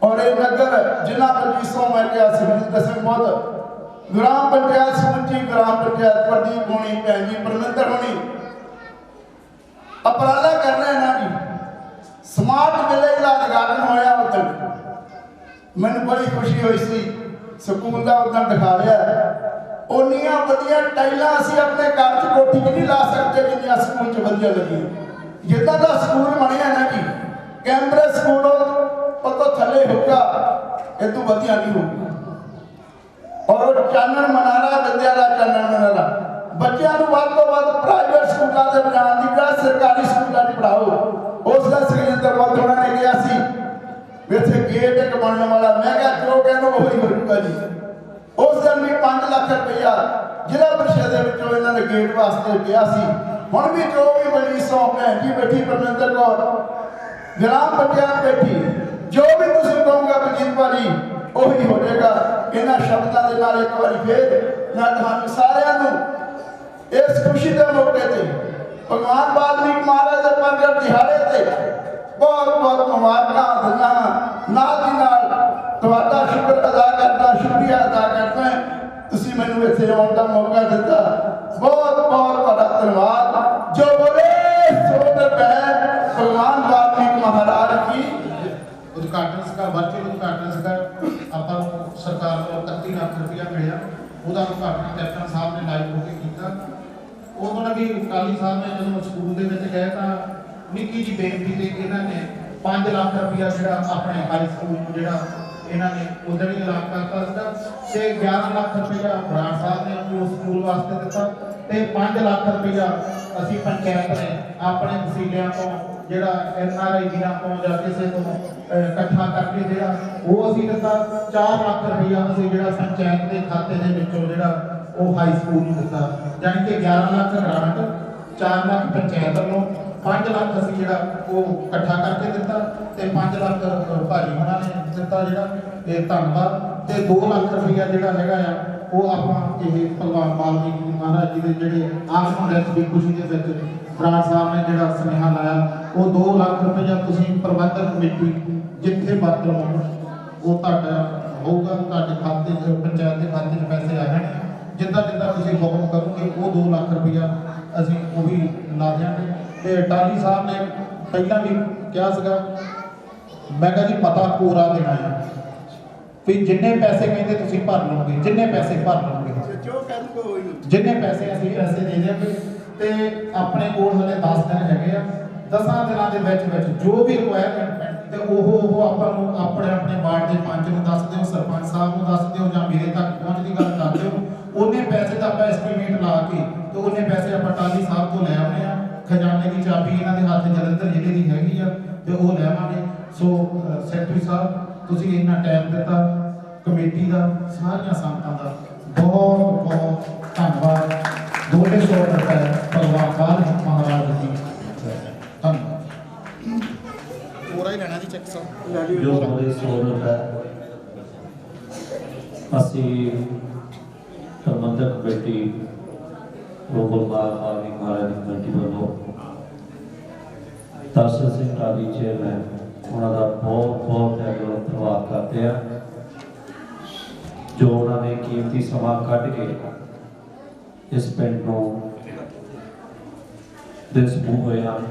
और ये नगर जिला पंचीसों मैं क्या सुखजिंदर सिंह मुद्द, ग्राम पंचायत समूची ग्राम पंचायत प्रदीप होनी, भैन जी परमिंदर होनी उपराला कर रहे हैं ना जी। ਸਕੂਲ ਦਾ ਉਦਾਂ ਦਿਖਾ ਰਿਹਾ। ਉਨੀਆਂ ਵਧੀਆ ਟਾਈਲਾਂ ਅਸੀਂ ਆਪਣੇ ਘਰ 'ਚ ਕੋਠੀ 'ਚ ਨਹੀਂ ਲਾ ਸਕਦੇ ਜਿੰਨੀਆਂ ਸਕੂਲ 'ਚ ਵਧੀਆ ਲੱਗੀ। ਜਿੱਦਾਂ ਦਾ ਸਕੂਲ ਬਣਿਆ ਨਾ ਜੀ, ਕੈਂਬਰਿਜ ਸਕੂਲ ਉਹ ਤੋਂ ਥੱਲੇ ਹੋਊਗਾ, ਇਹ ਤੋਂ ਵਧੀਆ ਨਹੀਂ ਹੋਊਗਾ। ਔਰ ਚਾਨਣ ਮਨਾਰਾ, ਵਿਦਿਆ ਦਾ ਚਾਨਣ ਮਨਾਰਾ, ਬੱਚਿਆਂ ਨੂੰ ਵੱਧ ਤੋਂ ਵੱਧ ਪ੍ਰਾਈਵੇਟ ਸਕੂਲਾਂ ਦੇ ਬਣਾਉਣ ਦੀ ਬਜਾਏ ਸਰਕਾਰੀ ਸਕੂਲਾਂ 'ਚ ਪੜਾਓ। ਉਸ ਦਾ ਸੁਖਜਿੰਦਰ ਕੌਰ ਹੋਣਾ ਨੇ ਕਿਹਾ ਸੀ ਵੀ ਇੱਥੇ ਗੇਟ ਇੱਕ ਬਣਨ ਵਾਲਾ, ਮੈਂ ਕਿਹਾ ਜੋ ਕਹਿੰਦਾ ਉਹੀ ਹੋ ਜੂਗਾ ਜੀ। ਉਸ ਦਿਨ ਵੀ 5 ਲੱਖ ਰੁਪਇਆ ਜ਼ਿਲ੍ਹਾ ਪ੍ਰੀਸ਼ਦ ਦੇ ਵਿੱਚੋਂ ਇਹਨਾਂ ਨੇ ਗੇਟ ਵਾਸਤੇ ਕਿਹਾ ਸੀ। ਹੁਣ ਵੀ ਜੋ ਵੀ ਬਣੀ ਸੌ ਭੈਣ ਜੀ ਬੈਠੀ, ਪਰਮਿੰਦਰ ਕੌਰ ਗ੍ਰਾਮ ਪੰਚਾਇਤ ਬੈਠੀ, ਜੋ ਵੀ ਤੁਸੀਂ ਕਹੋਗੇ ਬਲਜੀਤ ਭਾਜੀ ਉਹੀ ਹੋ ਜਾਏਗਾ। ਇਹਨਾਂ ਸ਼ਬਦਾਂ ਦੇ ਨਾਲ ਇੱਕ ਵਾਰੀ ਫੇਰ ਮੈਂ ਤੁਹਾਨੂੰ ਸਾਰਿਆਂ ਨੂੰ ਇਸ ਖੁਸ਼ੀ ਦੇ ਮੌਕੇ ਤੇ ਭਗਵਾਨ ਵਾਲਮੀਕ ਮਹਾਰਾਜ ਦੇ ਪ੍ਰਗਟ ਦਿਹਾੜੇ ਤੇ ਬਹੁਤ ਬਹੁਤ ਮੁਬਾਰਕਾਂ ਦਿੰਦਾ। ਨਾਲ ਦੀ ਨਾਲ ਤੁਹਾਡਾ ਸ਼ੁਕਰ ਅਦਾ ਕਰਦਾ, ਸ਼ੁਕਰੀਆ ਅਦਾ ਕਰਦਾ, ਤੁਸੀਂ ਮੈਨੂੰ ਇੱਥੇ ਆਉਣ ਦਾ ਮੌਕਾ ਦਿੱਤਾ। ਬਹੁਤ ਬਹੁਤ ਤੁਹਾਡਾ ਧੰਨਵਾਦ। ਜੋ ਬੋਲੇ ਸੋ ਨਿਰਭੈ ਭਗਵਾਨ ਵਾਲਮੀਕ ਮਹਾਰਾਜ ਕੀ। ਉਦਘਾਟਨ ਸੀਗਾ, ਵਰਚੁਅਲ ਉਦਘਾਟਨ ਸੀਗਾ। ਆਪਾਂ ਨੂੰ ਸਰਕਾਰ ਵੱਲੋਂ 31 ਲੱਖ ਰੁਪਇਆ ਮਿਲਿਆ। ਉਹਦਾ ਉਦਘਾਟਨ ਕੈਪਟਨ ਸਾਹਿਬ ਨੇ ਲਾਈਵ ਹੋ ਕੇ ਕੀਤਾ। ਉਦੋਂ ਵੀ ਅਕਾਲੀ ਸਾਹਿਬ ਨੇ ਜਦੋਂ ਸਕੂਲ ਦੇ ਵਿੱਚ ਗਏ ਤਾਂ ਨਿੱਕੀ ਜੀ ਬੇਨਤੀ ਤੇ ਇਹਨਾਂ ਨੇ 5 ਲੱਖ ਰੁਪਇਆ ਜਿਹੜਾ ਆਪਣੇ ਹਾਈ ਸਕੂਲ ਨੂੰ ਜਿਹੜਾ ਇਹਨਾਂ ਨੇ ਉਧਰ ਹੀ ਐਲਾਨ ਕਰਤਾ ਸੀਗਾ ਤੇ 11 ਲੱਖ ਰੁਪਇਆ ਬਰਾੜ ਸਾਹਿਬ ਨੇ ਉਸ ਸਕੂਲ ਵਾਸਤੇ ਦਿੱਤਾ ਤੇ 5 ਲੱਖ ਰੁਪਇਆ ਅਸੀਂ ਪੰਚਾਇਤ ਨੇ ਆਪਣੇ ਵਸੀਲਿਆਂ ਤੋਂ ਜਿਹੜਾ NRI ਵੀਰਾਂ ਤੋਂ ਜਾਂ ਕਿਸੇ ਤੋਂ ਇਕੱਠਾ ਕਰਕੇ ਜਿਹੜਾ ਉਹ ਅਸੀਂ ਦਿੱਤਾ। 4 ਲੱਖ ਰੁਪਇਆ ਅਸੀਂ ਜਿਹੜਾ ਪੰਚਾਇਤ ਦੇ ਖਾਤੇ ਦੇ ਵਿੱਚੋਂ ਜਿਹੜਾ ਉਹ ਹਾਈ ਸਕੂਲ ਨੂੰ ਦਿੱਤਾ। ਯਾਨੀ ਕਿ 11 ਲੱਖ ਗ੍ਰਾਂਟ, 4 ਲੱਖ ਪੰਚਾਇਤ ਵੱਲੋਂ, 5 ਲੱਖ ਅਸੀਂ ਜਿਹੜਾ ਉਹ ਇਕੱਠਾ ਕਰਕੇ ਦਿੱਤਾ ਤੇ 5 ਲੱਖ ਭਾਜੀ ਉਹਨਾਂ ਨੇ ਦਿੱਤਾ ਜਿਹੜਾ। ਇਹ ਧੰਨਵਾਦ। ਤੇ 2 ਲੱਖ ਰੁਪਇਆ ਜਿਹੜਾ ਹੈਗਾ ਆ ਉਹ ਆਪਾਂ ਇਹ ਭਗਵਾਨ ਵਾਲਮੀਕ ਮਹਾਰਾਜ ਜੀ ਦੇ ਜਿਹੜੇ ਆਗਮਨ ਦਿਵਸ ਦੀ ਖੁਸ਼ੀ ਦੇ ਵਿੱਚ ਬਰਾੜ ਸਾਹਿਬ ਨੇ ਜਿਹੜਾ ਸੁਨੇਹਾ ਲਾਇਆ, ਉਹ 2 ਲੱਖ ਰੁਪਇਆ ਤੁਸੀਂ ਪ੍ਰਬੰਧਕ ਕਮੇਟੀ ਜਿੱਥੇ ਵਰਤ ਲਓ ਉਹ ਤੁਹਾਡਾ ਹੋਊਗਾ, ਤੁਹਾਡੇ ਖਾਤੇ 'ਚ ਪੰਚਾਇਤ ਦੇ ਖਾਤੇ 'ਚ ਪੈਸੇ ਆ ਜਾਣਗੇ। ਜਿੱਦਾਂ ਜਿੱਦਾਂ ਤੁਸੀਂ ਹੁਕਮ ਕਰੋਗੇ ਉਹ 2 ਲੱਖ ਰੁਪਇਆ ਅਸੀਂ ਉਹ ਵੀ ਲਾ ਦਿਆਂਗੇ। ਤੇ ਟਾਲੀ ਸਾਹਿਬ ਨੇ ਪਹਿਲਾਂ ਵੀ ਕਿਹਾ ਸੀਗਾ, ਮੈਂ ਕਿਹਾ ਜੀ ਪਤਾ ਪੂਰਾ ਦੇਣਾ ਹੈ ਵੀ ਜਿੰਨੇ ਪੈਸੇ ਕਹਿੰਦੇ ਤੁਸੀਂ ਭਰ ਲਓਗੇ, ਜਿੰਨੇ ਪੈਸੇ ਭਰ ਲਓਗੇ, ਜਿੰਨੇ ਪੈਸੇ ਅਸੀਂ ਪੈਸੇ ਦੇ ਦਿਆਂਗੇ। ਤੇ ਆਪਣੇ ਕੋਲ ਹਲੇ 10 ਦਿਨ ਹੈਗੇ ਆ। 10 ਦਿਨਾਂ ਦੇ ਵਿੱਚ ਜੋ ਵੀ ਰਿਕੁਆਇਰਮੈਂਟ ਤੇ ਉਹ ਆਪਾਂ ਨੂੰ ਆਪਣੇ ਵਾਰਡ ਦੇ ਪੰਚ ਨੂੰ ਦੱਸ ਦਿਓ, ਸਰਪੰਚ ਸਾਹਿਬ ਨੂੰ ਦੱਸ ਦਿਓ ਜਾਂ ਮੇਰੇ ਤੱਕ ਪਹੁੰਚ ਦੀ ਗੱਲ ਕਰ ਦਿਓ। ਉਹਨੇ ਪੈਸੇ ਦਾ ਆਪਾਂ ਐਸਟੀਮੇਟ ਲਾ ਕੇ ਤੇ ਉਹਨੇ ਪੈਸੇ ਆਪਾਂ ਟਾਲੀ ਸਾਹਿਬ ਤੋਂ ਲੈ ਆਉਣੇ ਆ। ਖਜ਼ਾਨੇ ਦੀ ਚਾਬੀ ਇਹਨਾਂ ਦੇ ਹੱਥ ਜਲੰਧਰ ਜ਼ਿਲ੍ਹੇ ਦੀ ਹੈਗੀ ਆ ਤੇ ਉਹ ਲੈਵਾਂਗੇ। ਸੋ ਸੈਕਟਰੀ ਸਾਹਿਬ ਤੁਸੀਂ ਇੰਨਾ ਟਾਈਮ ਦਿੱਤਾ, ਕਮੇਟੀ ਦਾ ਸਾਰੀਆਂ ਸੰਗਤਾਂ ਦਾ ਬਹੁਤ ਬਹੁਤ ਧੰਨਵਾਦ। 200 ਰੁਪਏ ਭਗਵਾਨ ਵਾਲਮੀਕ ਮਹਾਰਾਜ ਜੀ ਧੰਨਵਾਦ। ਪੂਰਾ ਹੀ ਲੈਣਾ ਜੀ ਚੈੱਕ ਸਾਹਿਬ ਜੋ 200 ਰੁਪਏ ਅਸੀਂ ਪ੍ਰਬੰਧਕ ਕਮੇਟੀ ਗੋਗਲਬਾਗ ਵਾਲਮੀਕ ਮਹਾਰਾਜ ਦੀ ਕਮੇਟੀ ਵੱਲੋਂ ਦਰਸ਼ਨ ਸਿੰਘ ਟਾਲੀ ਚੇਅਰਮੈਨ ਉਹਨਾਂ ਦਾ ਬਹੁਤ ਬਹੁਤ ਧੰਨਵਾਦ ਕਰਦੇ ਆ ਜੋ ਉਹਨਾਂ ਨੇ ਕੀਮਤੀ ਸਮਾਂ ਕੱਢ ਕੇ ਇਸ ਪਿੰਡ ਨੂੰ ਦੇ ਸਮੂਹ ਹੋਏ ਹਨ।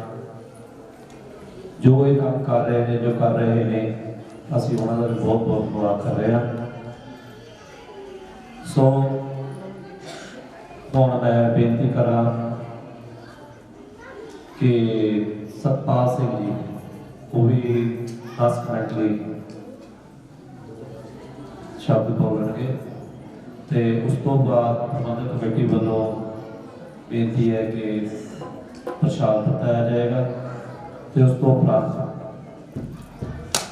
ਜੋ ਇਹ ਕੰਮ ਕਰ ਰਹੇ ਨੇ, ਜੋ ਕਰ ਰਹੇ ਨੇ, ਅਸੀਂ ਉਹਨਾਂ ਦਾ ਬਹੁਤ ਬਹੁਤ ਧੰਨਵਾਦ ਕਰ ਰਹੇ ਹਾਂ। ਸੋ ਹੁਣ ਮੈਂ ਬੇਨਤੀ ਕਰਾਂ ਕਿ ਸਤਪਾਲ ਸਿੰਘ ਜੀ ਉਹ ਵੀ 10 ਮਿੰਟ ਲਈ ਸ਼ਬਦ ਬੋਲਣਗੇ ਤੇ ਉਸ ਤੋਂ ਬਾਅਦ ਪ੍ਰਬੰਧਕ ਕਮੇਟੀ ਵੱਲੋਂ ਬੇਨਤੀ ਹੈ ਕਿ ਪ੍ਰਸ਼ਾਦ ਵਰਤਾਇਆ ਜਾਏਗਾ ਤੇ ਉਸ ਤੋਂ ਉਪਰੰਤ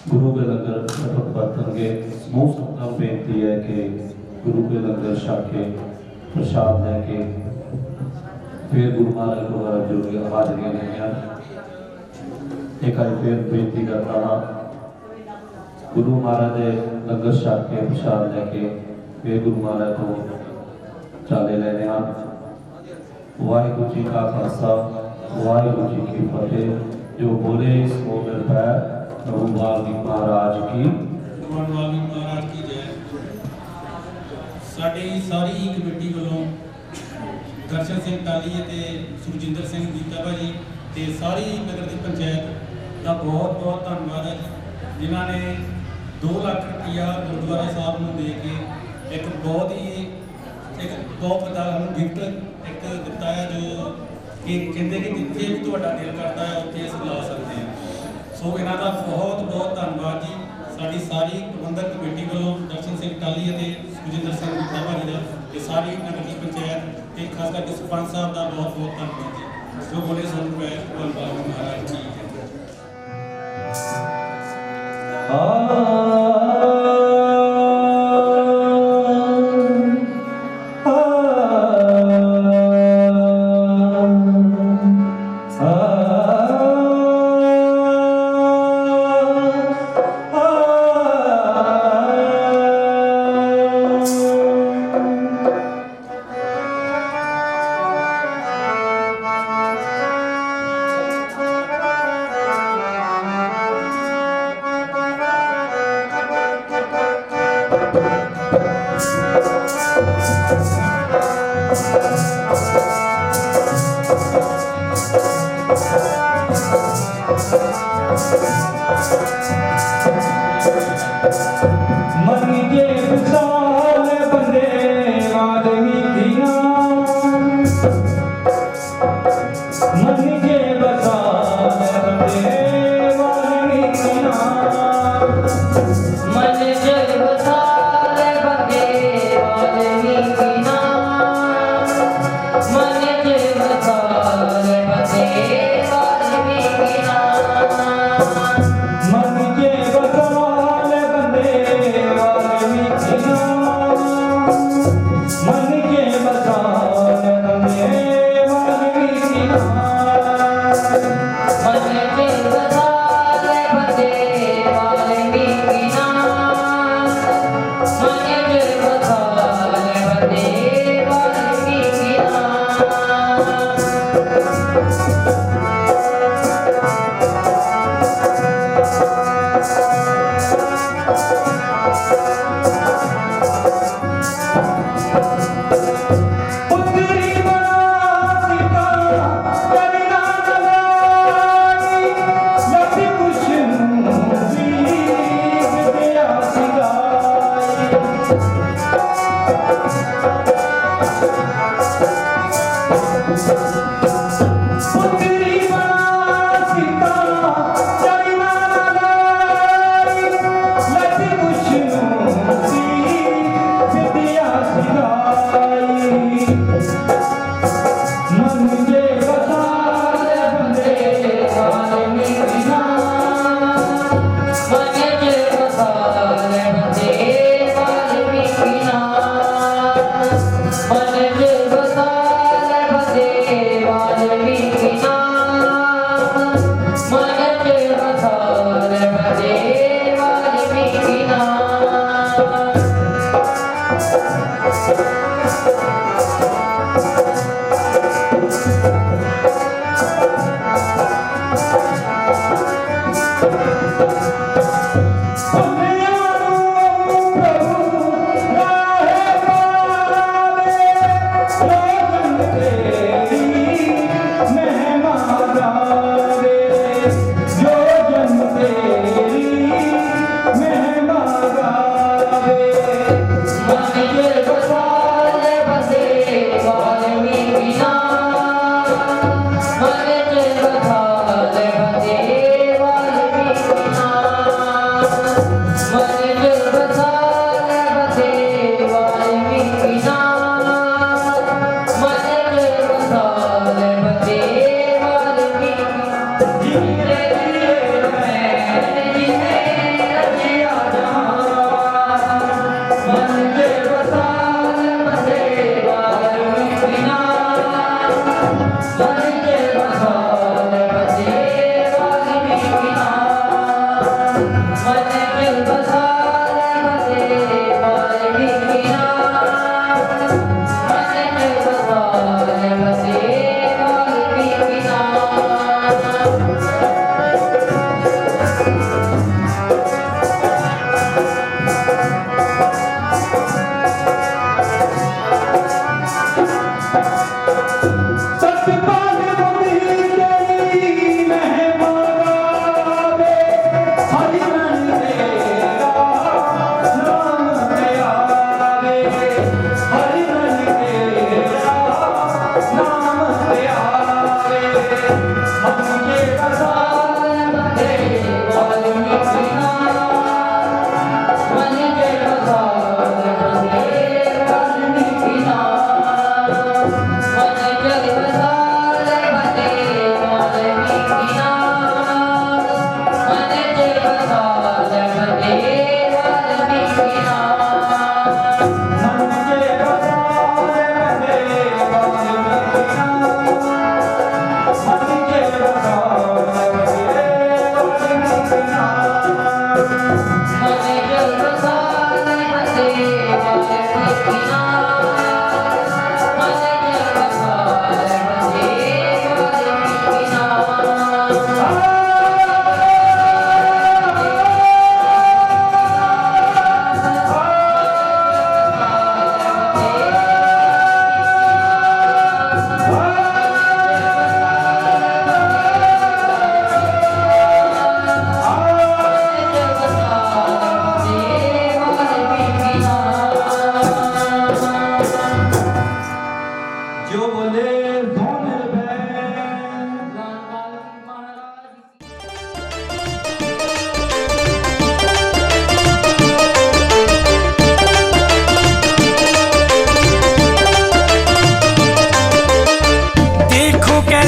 ਗੁਰੂ ਕੇ ਲੰਗਰ ਵਰਤਣਗੇ। ਸਮੂਹ ਸੰਗਤਾਂ ਨੂੰ ਬੇਨਤੀ ਹੈ ਕਿ ਗੁਰੂ ਕੇ ਲੰਗਰ ਛਕ ਕੇ ਪ੍ਰਸ਼ਾਦ ਲੈ ਕੇ ਫਿਰ ਗੁਰੂ ਮਹਾਰਾਜ ਕੋਲ ਜੋ ਹਾਜ਼ਰੀਆਂ ਲੈਣੀਆਂ। ਇੱਕ ਵਾਰ ਫਿਰ ਬੇਨਤੀ ਕਰਦਾ ਹਾਂ, ਗੁਰੂ ਮਹਾਰਾਜ ਦੇ ਲੰਗਰ ਛਕ ਕੇ ਪ੍ਰਸ਼ਾਦ ਲੈ ਕੇ ਫਿਰ ਗੁਰੂ ਮਹਾਰਾਜ ਤੋਂ ਚਾਲੇ ਲੈਣੇ ਹਨ। ਵਾਹਿਗੁਰੂ ਜੀ ਕਾ ਖਾਲਸਾ, ਵਾਹਿਗੁਰੂ ਜੀ ਕੀ ਫਤਿਹ। ਜੋ ਬੋਲੇ ਸੋ ਨਿਰਭੈ ਪ੍ਰਭੂ ਵਾਲਮੀਕ ਮਹਾਰਾਜ ਕੀ। ਭਗਵਾਨ ਵਾਲਮੀਕ ਮਹਾਰਾਜ ਕੀ ਜੈ। ਸਾਡੀ ਸਾਰੀ ਕਮੇਟੀ ਵੱਲੋਂ ਦਰਸ਼ਨ ਸਿੰਘ ਟਾਲੀ ਅਤੇ ਸੁਖਜਿੰਦਰ ਸਿੰਘ ਗੀਤਾ ਭਾਜੀ ਤੇ ਸਾਰੀ ਨਗਰ ਦੀ ਪੰਚਾਇਤ ਦਾ ਬਹੁਤ ਬਹੁਤ ਧੰਨਵਾਦ ਹੈ ਜਿਨ੍ਹਾਂ ਨੇ 2 ਲੱਖ ਰੁਪਇਆ ਗੁਰਦੁਆਰਾ ਸਾਹਿਬ ਨੂੰ ਦੇ ਕੇ एक बहुत बड़ा गिफ्ट एक दिता है जो कि कहते कि जिथे भी तुहाडा दिल करता है उत्थे असीं ला सकते हैं। सो इन्हां दा बहुत बहुत धन्नवाद जी साडी सारी प्रबंधक कमेटी वालों दर्शन सिंह टाली ਅਤੇ ਸੁਖਜਿੰਦਰ ਸਿੰਘ ਗੁप्ਤਾ भाजी का ते सारी नगर की पंचायत ते खास करके सरपंच साहब का बहुत बहुत धन्यवाद जी जो बोले सुन पे धन्यवाद महाराज जी।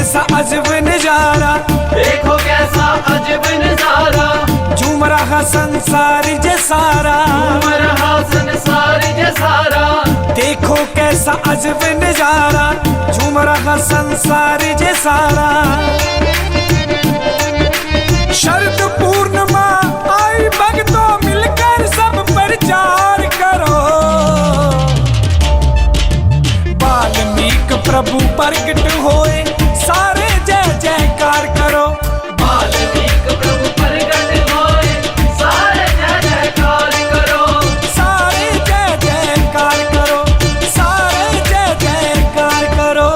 कैसा अजब नजारा, देखो कैसा अजब नजारा, झूम रहा संसार जे सारा, झूम रहा संसार जे सारा। देखो कैसा अजब नजारा, झूम रहा संसार जे सारा। शरद पूर्णिमा आई भक्तों मिलकर सब प्रचार करो, वाल्मीकि प्रभु प्रकट होए सारे जय जयकार करो। वाल्मीकि प्रभु प्रकट होए सारे जय जयकार करो, सारे जय जयकार करो, सारे जय जयकार करो।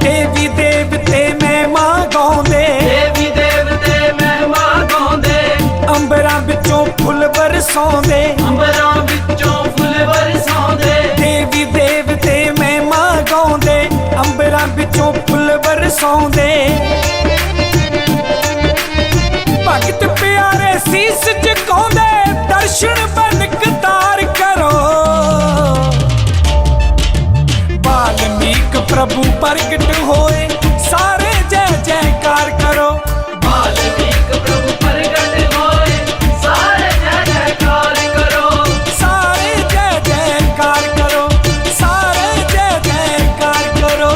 देवी देवते महिमा गाउंदे, देवी देवते महिमा गाउंदे, अंबरां विचों फुल बरसाउंदे, अंबरां विचों फुल बरसाउंदे। देवी देवते महिमा गाउंदे, अंबरां विचों फुल बरसाउंदे। भगत प्यारे सीस झुकाउंदे, दर्शन बनकतार करो। वाल्मीकि प्रभु प्रकट होए सारे जय जयकार करो। वाल्मीकि प्रभु प्रकट होए सारे जय जयकार करो, सारे जय जयकार करो, सारे जय जयकार करो।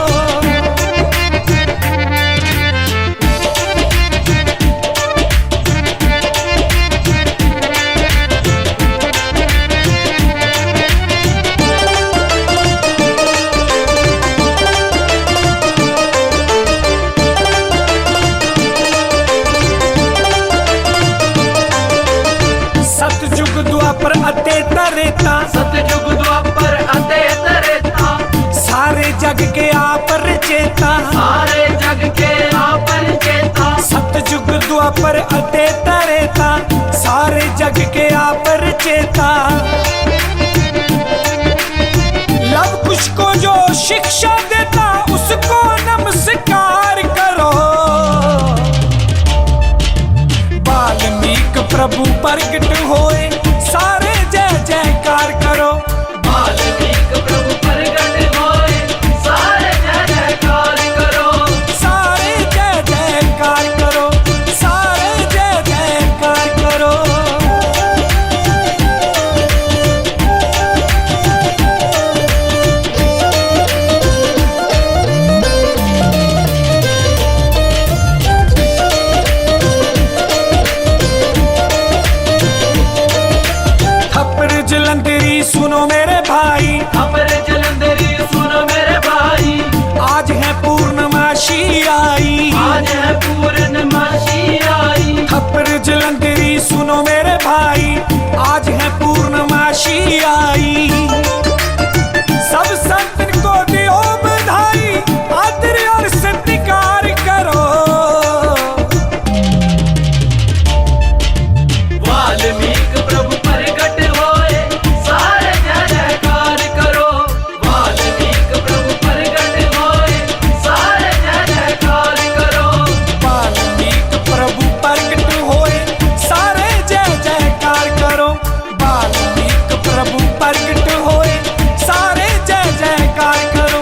सतयुग द्वापर अते त्रेता, सतयुग द्वापर अते त्रेता, सारे जग के आप रचेता। सारे जग के आप चेता। सतयुग द्वापर अते त्रेता, सारे जग के आप रचेता। लव कुश को जो शिक्षा देता, उसको नमस्कार करो। वाल्मीकि प्रभु प्रकट होए सारे जय जयकार करो। वाल्मीकि प्रभु प्रकट होए सारे जय जयकार करो, सारे जय जयकार करो, सारे जय जयकार करो। थप्पड़ जलंधरी सुनो मेरे भाई, हमारे जलंधरी सुनो मेरे भाई, आज है पूर्णमासी आई। आज है पूर्णमासी आई। थप्पड़ जलंधरी सुनो मेरे भाई, आज है पूर्णमासी आई। सब संतन को दियो बधाई, आदर और सत्कार करो। वाल्मीकि प्रभु प्रकट होए सारे जय जयकार करो। वाल्मीकि प्रभु प्रकट होए सारे जय जयकार करो। वाल्मीकि प्रभु प्रकट होए सारे जय जयकार करो। वाल्मीकि प्रभु प्रकट होए सारे जय जयकार करो,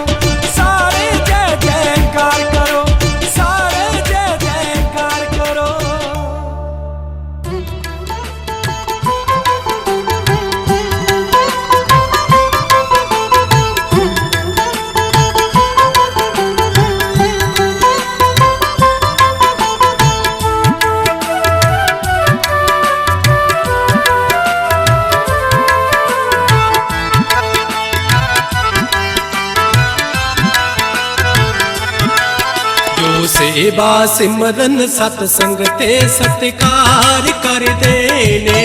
सारे जय जयकार करो, सारे जय जयकार करो। जो सेवा सिमरन सतसंग ते सत्कार करदे ने,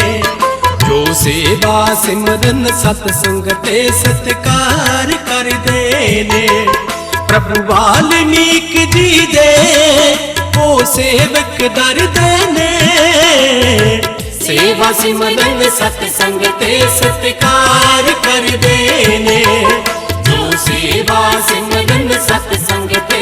जो सेवा सिमरन सतसंग ते सत्कार करदे ने। प्रभु वाल्मीकि जी दे ओ सेवक दरदे ने, सेवा सिमरन सतसंग ते सत्कार करदे ने। जो सेवा सिमरन सतसंग ते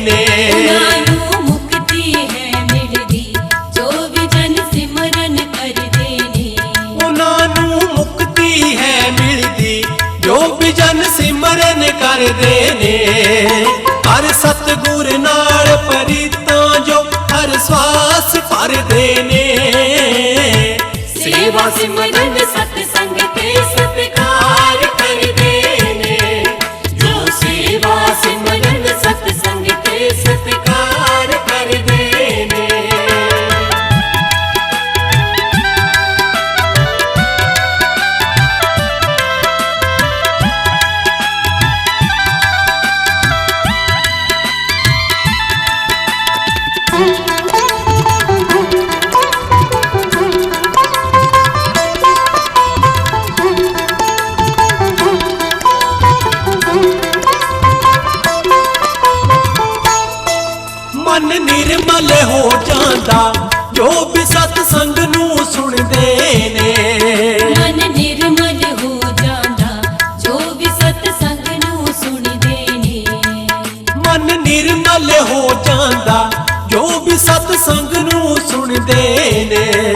ਨੇ। ਉਹਨਾਂ ਨੂੰ ਮੁਕਤੀ ਹੈ ਮਿਲਦੀ ਜੋ ਵੀ ਜਨ ਸਿਮਰਨ ਕਰਦੇ ਨੇ। ਉਹਨਾਂ ਨੂੰ ਮੁਕਤੀ ਹੈ ਮਿਲਦੀ ਜੋ ਵੀ ਜਨ ਸਿਮਰਨ ਕਰਦੇ ਨੇ। ਹਰ ਸਤਿਗੁਰ ਨਾਲ ਪ੍ਰੀਤਾਂ ਜੋ ਹਰ ਸਵਾਸ ਭਰਦੇ ਨੇ। ਸੇਵਾ ਸਿਮਰਨ ਸਤ ਸੰਗ ਤੇ ਸਤਿਕਾਰ ਕਰਦੇ ਨੇ। ਜੋ ਸੇਵਾ ਸਿਮਰਨ ਸਤ ਸੰਗ ਤੇ ਸਤਿਕਾਰ ਕਰਦੇ ਨੇ। ਮਨ ਨਿਰਮਲ ਹੋ ਜਾਂਦਾ ਜੋ ਵੀ ਸਤ ਸੰਗ ਨੂੰ ਸੁਣਦੇ ਨੇ। ਮਨ ਨਿਰਮਲ ਹੋ ਜਾਂਦਾ ਜੋ ਵੀ ਸਤ ਸੰਗ ਨੂੰ ਸੁਣਦੇ ਨੇ। ਮਨ ਨਿਰਮਲ ਹੋ ਜਾਂਦਾ ਜੋ ਵੀ ਸਤ ਸੰਗ ਨੂੰ ਸੁਣਦੇ ਨੇ।